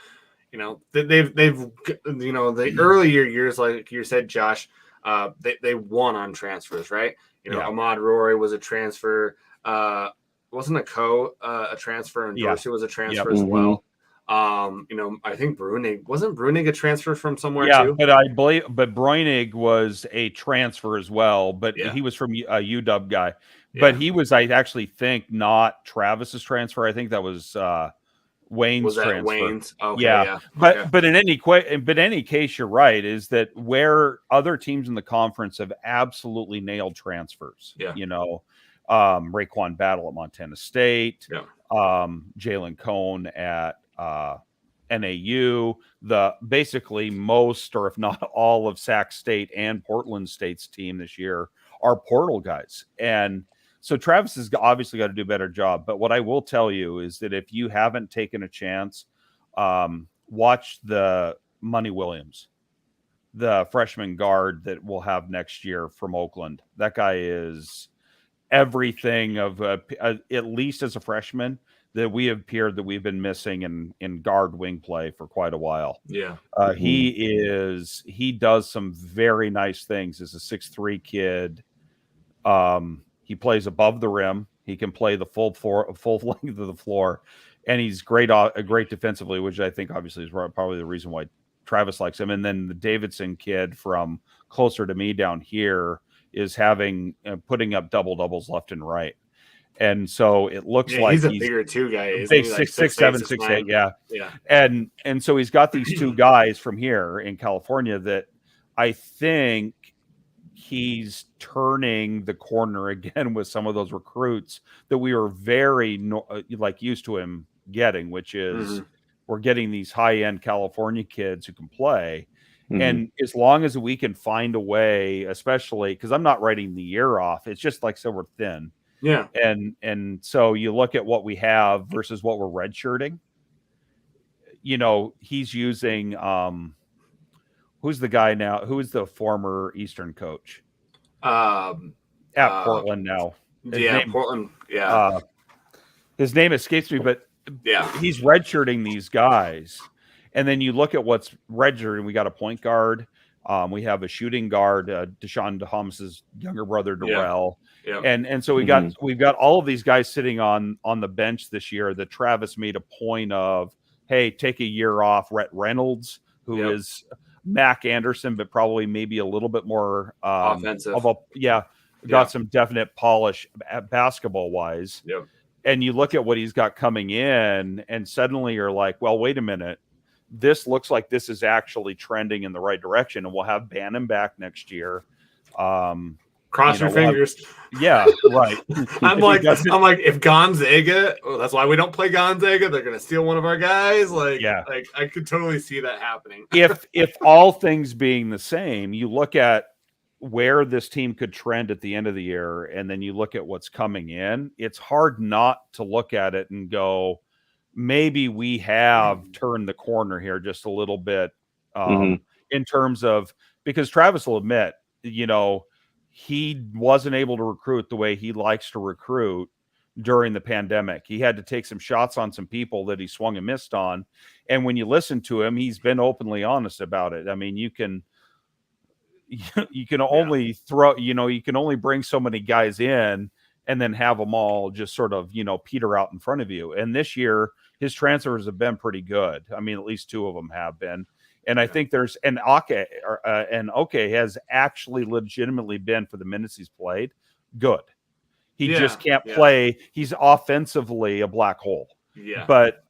B: they've the earlier years, like you said, Josh, they won on transfers, right? Ahmad Rory was a transfer. Wasn't a transfer, and Dorsey was a transfer as well. I think wasn't Brunig a transfer from somewhere too?
C: But I believe, Brunig was a transfer as well, but he was from a UW guy. But he was, I actually think, not Travis's transfer. I think that was Wayne's transfer.
B: Wayne's? Okay,
C: But in any case, you're right. Is that where other teams in the conference have absolutely nailed transfers? Raekwon Battle at Montana State, Jalen Cone at NAU, basically most, or if not all, of Sac State and Portland State's team this year are portal guys. And so Travis has obviously got to do a better job. But what I will tell you is that if you haven't taken a chance, watch the Money Williams, the freshman guard that we'll have next year from Oakland. That guy is everything of at least as a freshman, that we've been missing in guard wing play for quite a while.
B: Yeah.
C: He does some very nice things as a 6'3" kid. He plays above the rim. He can play the full length of the floor, and he's great defensively, which I think obviously is probably the reason why Travis likes him. And then the Davidson kid from closer to me down here is putting up doubles left and right. And so it looks like
B: he's a bigger two guy.
C: Big, 6'7", 6'8", yeah. And so he's got these two guys from here in California that I think he's turning the corner again with some of those recruits that we were very used to him getting, which is we're getting these high-end California kids who can play. And as long as we can find a way, especially because I'm not writing the year off, it's just like so we're thin.
B: Yeah.
C: And so you look at what we have versus what we're redshirting. He's using who's the guy now? Who is the former Eastern coach? At Portland now.
B: Portland. Yeah.
C: His name escapes me, but he's redshirting these guys. And then you look at what's redshirting. We got a point guard. We have a shooting guard, Deshaun Thomas's younger brother, Darrell.
B: Yeah.
C: And so we've got all of these guys sitting on the bench this year that Travis made a point of, hey, take a year off. Rhett Reynolds, who is Mac Anderson, but probably maybe a little bit more
B: offensive.
C: Got some definite polish basketball wise.
B: Yep.
C: And you look at what he's got coming in, and suddenly you're like, well, wait a minute. This looks like this is actually trending in the right direction, and we'll have Bannon back next year.
B: Cross your fingers.
C: Right.
B: I'm like, if Gonzaga, that's why we don't play Gonzaga. They're gonna steal one of our guys. Like I could totally see that happening.
C: if all things being the same, you look at where this team could trend at the end of the year, and then you look at what's coming in. It's hard not to look at it and go, maybe we have turned the corner here just a little bit in terms of, because Travis will admit, he wasn't able to recruit the way he likes to recruit during the pandemic. He had to take some shots on some people that he swung and missed on. And when you listen to him, he's been openly honest about it. I mean, you can only you can only bring so many guys in and then have them all just sort of, peter out in front of you. And this year, his transfers have been pretty good. I mean, at least two of them have been. And I think there's Oke has actually legitimately been, for the minutes he's played, good. He just can't play. He's offensively a black hole.
B: Yeah.
C: But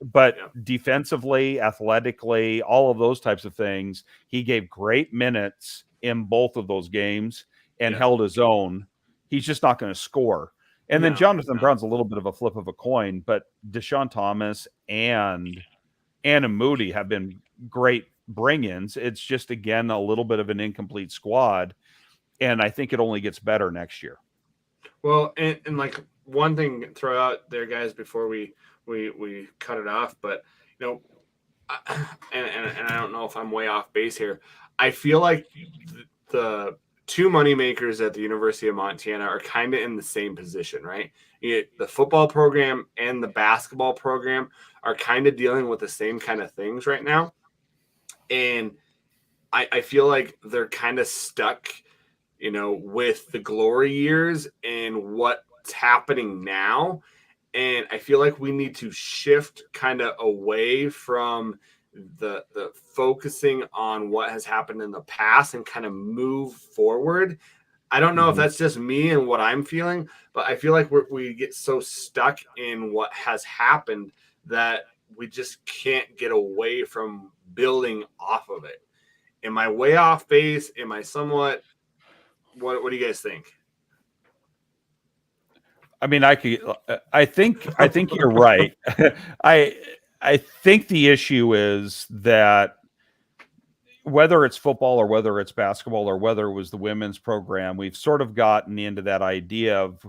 C: defensively, athletically, all of those types of things, he gave great minutes in both of those games and held his own. He's just not going to score. And then Jonathan Brown's a little bit of a flip of a coin, but Deshaun Thomas and Anna Moody have been great bring-ins. It's just, again, a little bit of an incomplete squad, and I think it only gets better next year.
B: Well, and like one thing to throw out there, guys, before we cut it off, but and I don't know if I'm way off base here. I feel like the two moneymakers at the University of Montana are kind of in the same position, right? The football program and the basketball program are kind of dealing with the same kind of things right now. And I feel like they're kind of stuck, with the glory years and what's happening now. And I feel like we need to shift kind of away from the focusing on what has happened in the past and kind of move forward. I don't know if that's just me and what I'm feeling, but I feel like we get so stuck in what has happened that we just can't get away from building off of it. Am I way off base? Am I somewhat? What do you guys think?
C: I mean, I think you're right. I think the issue is that whether it's football or whether it's basketball or whether it was the women's program, we've sort of gotten into that idea of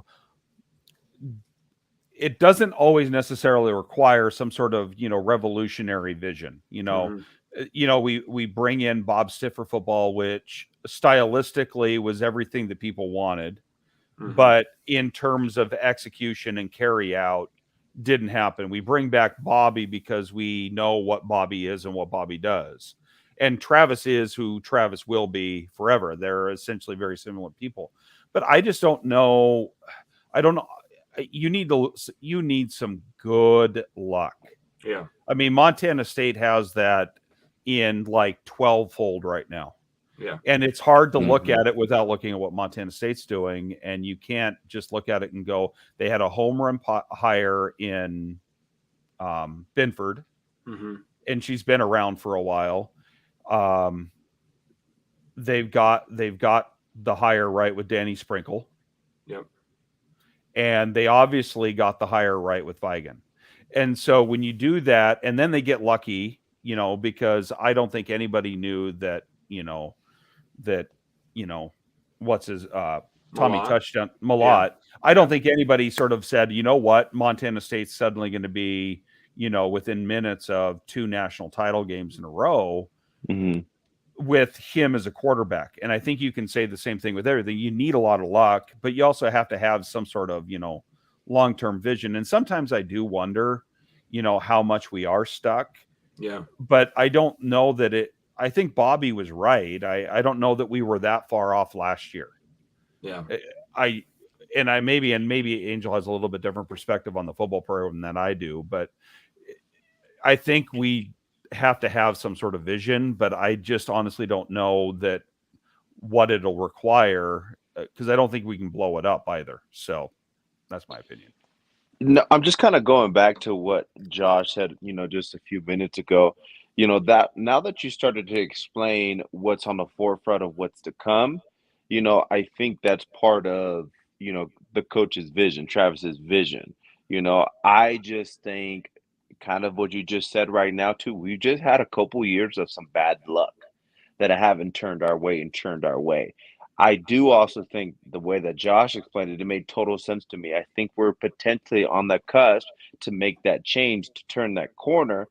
C: it doesn't always necessarily require some sort of, revolutionary vision. We bring in Bob Stiffer football, which stylistically was everything that people wanted. But in terms of execution and carry out, didn't happen. We bring back Bobby because we know what Bobby is and what Bobby does. And Travis is who Travis will be forever. They're essentially very similar people. But I just don't know. I don't know. You need some good luck.
B: Yeah.
C: I mean, Montana State has that in like 12-fold right now.
B: Yeah.
C: And it's hard to look at it without looking at what Montana State's doing. And you can't just look at it and go, they had a home run hire in Binford, and she's been around for a while. They've got the hire right with Danny Sprinkle.
B: Yep.
C: And they obviously got the hire right with Vigan. And so when you do that, and then they get lucky, because I don't think anybody knew that, what's his Tommy touchdown Malott. Yeah. I don't think anybody sort of said, you know what, Montana State's suddenly going to be, within minutes of 2 national title games in a row with him as a quarterback. And I think you can say the same thing with everything. You need a lot of luck, but you also have to have some sort of, long-term vision. And sometimes I do wonder, how much we are stuck.
B: Yeah.
C: But I don't know that I think Bobby was right. I don't know that we were that far off last year.
B: Yeah.
C: Maybe Angel has a little bit different perspective on the football program than I do, but I think we have to have some sort of vision, but I just honestly don't know that what it'll require, because I don't think we can blow it up either. So that's my opinion.
A: No, I'm just kind of going back to what Josh said, just a few minutes ago. That now that you started to explain what's on the forefront of what's to come, I think that's part of, the coach's vision, Travis's vision. I just think kind of what you just said right now too. We've just had a couple years of some bad luck that haven't turned our way. I do also think the way that Josh explained it made total sense to me. I think we're potentially on the cusp to make that change, to turn that corner.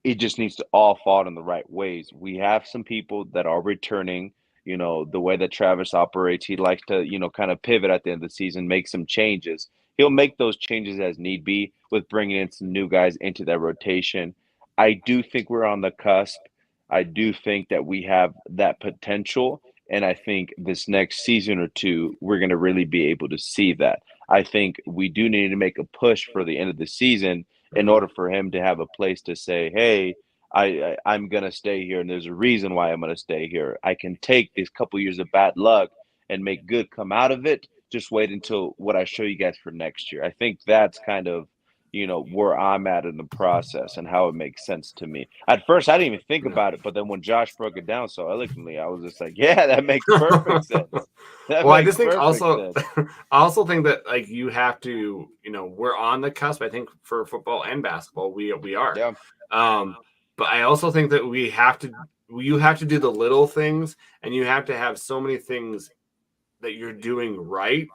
A: It just needs to all fall in the right ways. We have some people that are returning, the way that Travis operates. He likes to, kind of pivot at the end of the season, make some changes. He'll make those changes as need be with bringing in some new guys into that rotation. I do think we're on the cusp. I do think that we have that potential. And I think this next season or two, we're going to really be able to see that. I think we do need to make a push for the end of the season in order for him to have a place to say, hey, I'm going to stay here, and there's a reason why I'm going to stay here. I can take these couple years of bad luck and make good come out of it. Just wait until what I show you guys for next year. I think that's kind of, where I'm at in the process and how it makes sense to me. At first, I didn't even think about it, but then when Josh broke it down so eloquently, I was just like, yeah, that makes perfect sense.
B: I just think also, I also think that like you have to, we're on the cusp. I think for football and basketball, we are.
A: Yeah.
B: But I also think that you have to do the little things, and you have to have so many things that you're doing right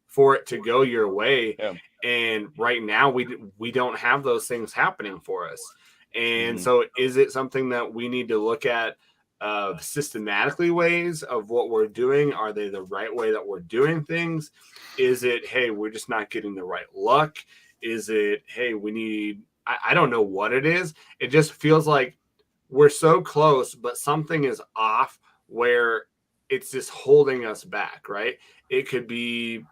B: for it to go your way.
A: Yeah.
B: And right now we don't have those things happening for us. And so is it something that we need to look at systematically ways of what we're doing? Are they the right way that we're doing things? Is it, hey, we're just not getting the right luck? Is it, hey, we need, I don't know what it is. It just feels like we're so close, but something is off where it's just holding us back, right? It could be,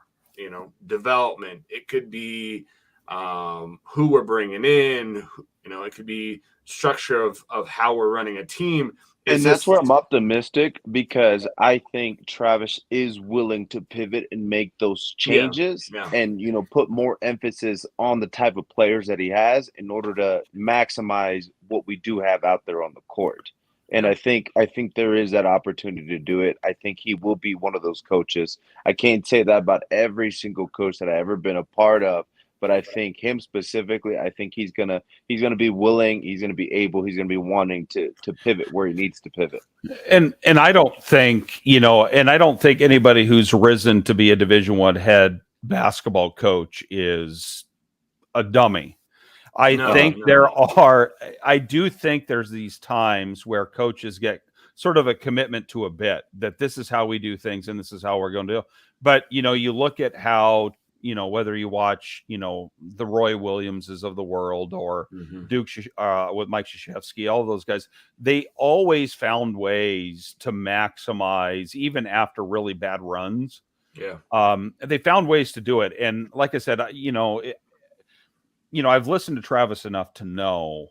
B: development. It could be who we're bringing in. It could be structure of how we're running a team.
A: And that's where I'm optimistic, because I think Travis is willing to pivot and make those changes and, put more emphasis on the type of players that he has in order to maximize what we do have out there on the court. And I think there is that opportunity to do it. I think he will be one of those coaches. I can't say that about every single coach that I've ever been a part of, but I think him specifically, I think he's gonna be willing, he's gonna be able, he's gonna be wanting to pivot where he needs to pivot.
C: And I don't think, and I don't think anybody who's risen to be a Division I head basketball coach is a dummy. I do think there's these times where coaches get sort of a commitment to a bit that this is how we do things and this is how we're going to do. But, you look at how whether you watch, the Roy Williamses of the world or Duke with Mike Krzyzewski, all of those guys, they always found ways to maximize even after really bad runs.
B: Yeah.
C: They found ways to do it. And like I said, I've listened to Travis enough to know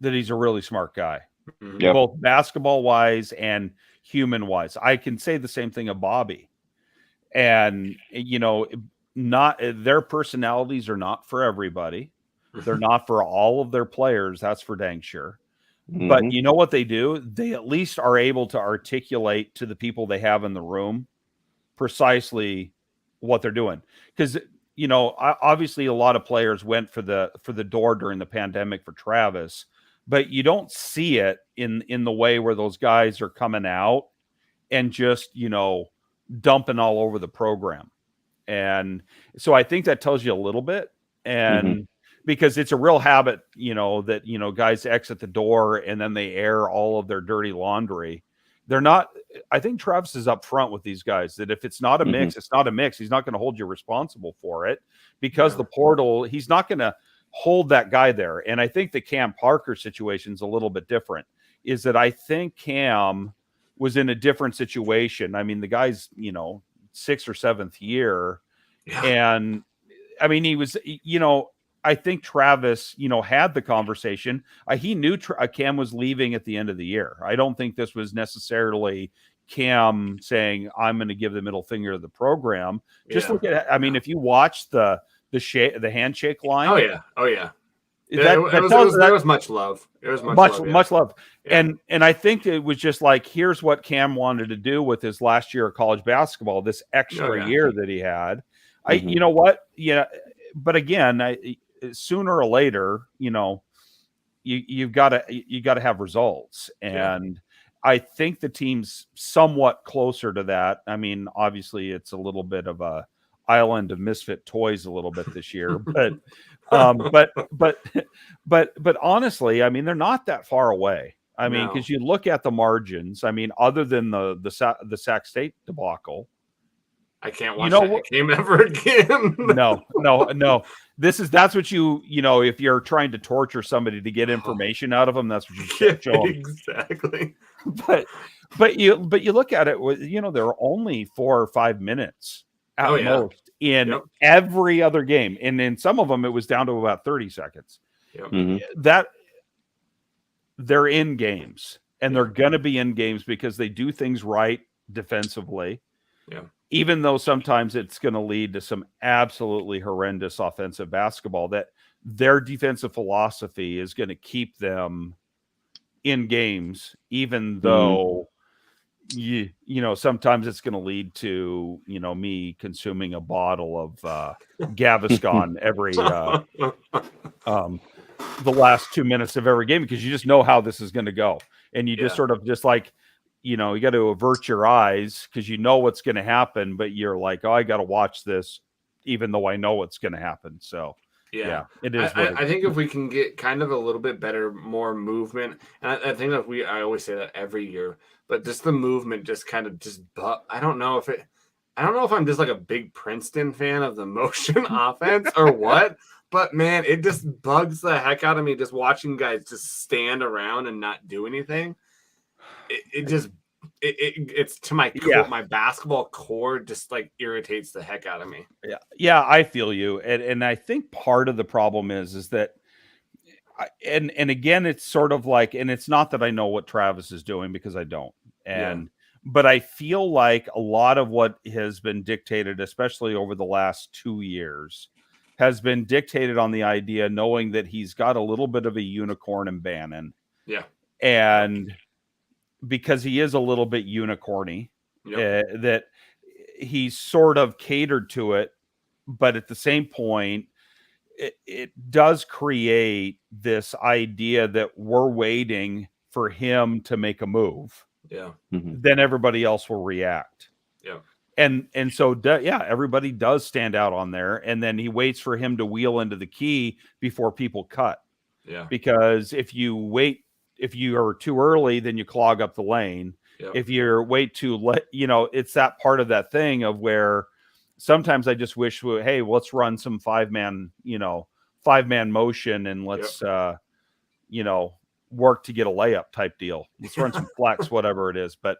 C: that he's a really smart guy, both basketball wise and human wise. I can say the same thing of Bobby. And, not their personalities are not for everybody. They're not for all of their players. That's for dang sure. But you know what they do? They at least are able to articulate to the people they have in the room precisely what they're doing. Because, obviously a lot of players went for the door during the pandemic for Travis, but you don't see it in the way where those guys are coming out and just, dumping all over the program. And so I think that tells you a little bit. And because it's a real habit, that, guys exit the door and then they air all of their dirty laundry. They're not, I think Travis is up front with these guys that if it's not a mix, it's not a mix. He's not going to hold you responsible for it because the portal, he's not going to hold that guy there. And I think the Cam Parker situation is a little bit different, is that I think Cam was in a different situation. I mean, the guy's, 6th or 7th year. Yeah. And I mean, he was, I think Travis, had the conversation. He knew Cam was leaving at the end of the year. I don't think this was necessarily Cam saying, I'm going to give the middle finger to the program. Just look at, I mean, if you watch the handshake line.
B: Oh yeah. There was much love. There was much love.
C: Yeah. And I think it was just like, here's what Cam wanted to do with his last year of college basketball, this extra year that he had. You know what? Yeah. But again, sooner or later, you've got to have results. And I think the team's somewhat closer to that. I mean, obviously it's a little bit of a island of misfit toys a little bit this year, but honestly, I mean, they're not that far away. I mean, because you look at the margins. I mean, other than the Sac State debacle,
B: I can't watch that game ever again.
C: No. That's what if you're trying to torture somebody to get information out of them, that's what you should show them.
B: Exactly.
C: But you look at it, there are only 4 or 5 minutes at most in every other game. And in some of them, it was down to about 30 seconds. That they're in games, and they're going to be in games because they do things right defensively. Yeah. Even though sometimes it's going to lead to some absolutely horrendous offensive basketball, that their defensive philosophy is going to keep them in games, even though sometimes it's going to lead to, me consuming a bottle of Gaviscon every the last 2 minutes of every game, because you just know how this is going to go. And you just sort of just like, you got to avert your eyes because you know what's going to happen, but you're like, oh, I got to watch this, even though I know what's going to happen. So it is.
B: I think if we can get kind of a little bit better, more movement, and I think that I always say that every year, but just the movement just kind of I don't know if I'm just like a big Princeton fan of the motion offense or what, but man, it just bugs the heck out of me just watching guys just stand around and not do anything. It's to my core, my basketball core just like irritates the heck out of me.
C: Yeah, I feel you, and I think part of the problem is that, and again, it's sort of like, and it's not that I know what Travis is doing because I don't, but I feel like a lot of what has been dictated, especially over the last 2 years, has been dictated on the idea, knowing that he's got a little bit of a unicorn in Bannon, and because he is a little bit unicorny, that he's sort of catered to it, but at the same point, it does create this idea that we're waiting for him to make a move. Then everybody else will react. And so everybody does stand out on there, and then he waits for him to wheel into the key before people cut. Because if you are too early, then you clog up the lane. If you're wait too late, it's that part of that thing of where sometimes I just wish, hey, let's run some 5-man motion and let's, work to get a layup type deal. Let's run some flex, whatever it is. But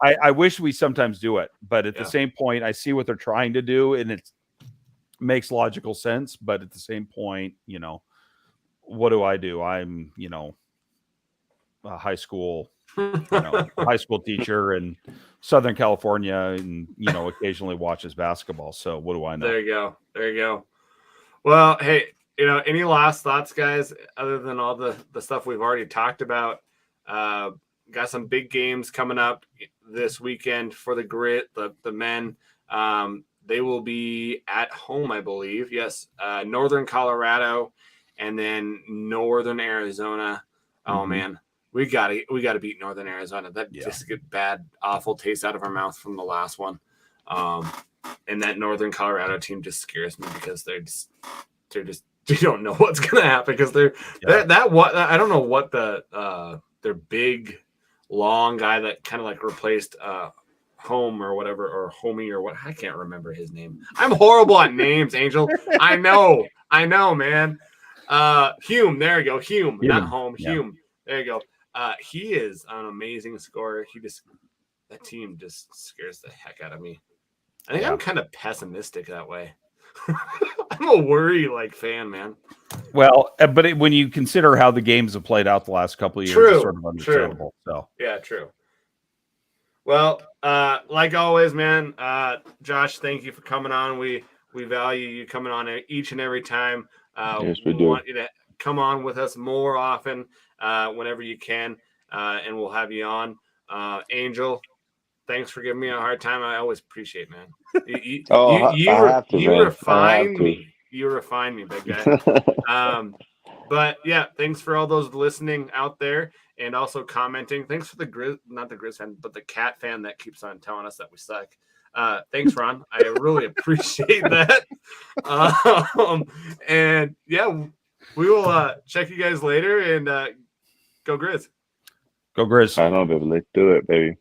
C: I wish we sometimes do it. But at the same point, I see what they're trying to do, and it makes logical sense. But at the same point, what do I do? I'm, a high school teacher in Southern California, and occasionally watches basketball. So what do I know?
B: There you go. Well, hey, any last thoughts, guys, other than all the stuff we've already talked about? Got some big games coming up this weekend for the Grit, the men. They will be at home, I believe. Yes, Northern Colorado, and then Northern Arizona. Oh man, we gotta beat Northern Arizona. That just get bad, awful taste out of our mouth from the last one. And that Northern Colorado team just scares me because they're just you don't know what's gonna happen because I don't know what their big long guy that kind of like replaced Home or whatever, or Homie or what, I can't remember his name. I'm horrible at names, Angel. I know, man. Hume, there you go. Hume, not Home. Yeah. Hume, there you go. He is an amazing scorer. That team just scares the heck out of me. I think I'm kind of pessimistic that way. I'm a worry fan, man.
C: Well, but when you consider how the games have played out the last couple of years, it's sort of understandable. So
B: yeah, true. Well, like always, man, Josh, thank you for coming on. We value you coming on each and every time.
A: Yes, we do.
B: Want you to come on with us more often, whenever you can, and we'll have you on. Angel, thanks for giving me a hard time. I always appreciate, man. You refine me. You refine me, big guy. But yeah, thanks for all those listening out there and also commenting. Thanks for the Griz, not the Griz fan, but the Cat fan that keeps on telling us that we suck. Thanks, Ron. I really appreciate that. And yeah, we will check you guys later, and go Griz.
C: Go Griz.
A: I know, baby. Let's do it, baby.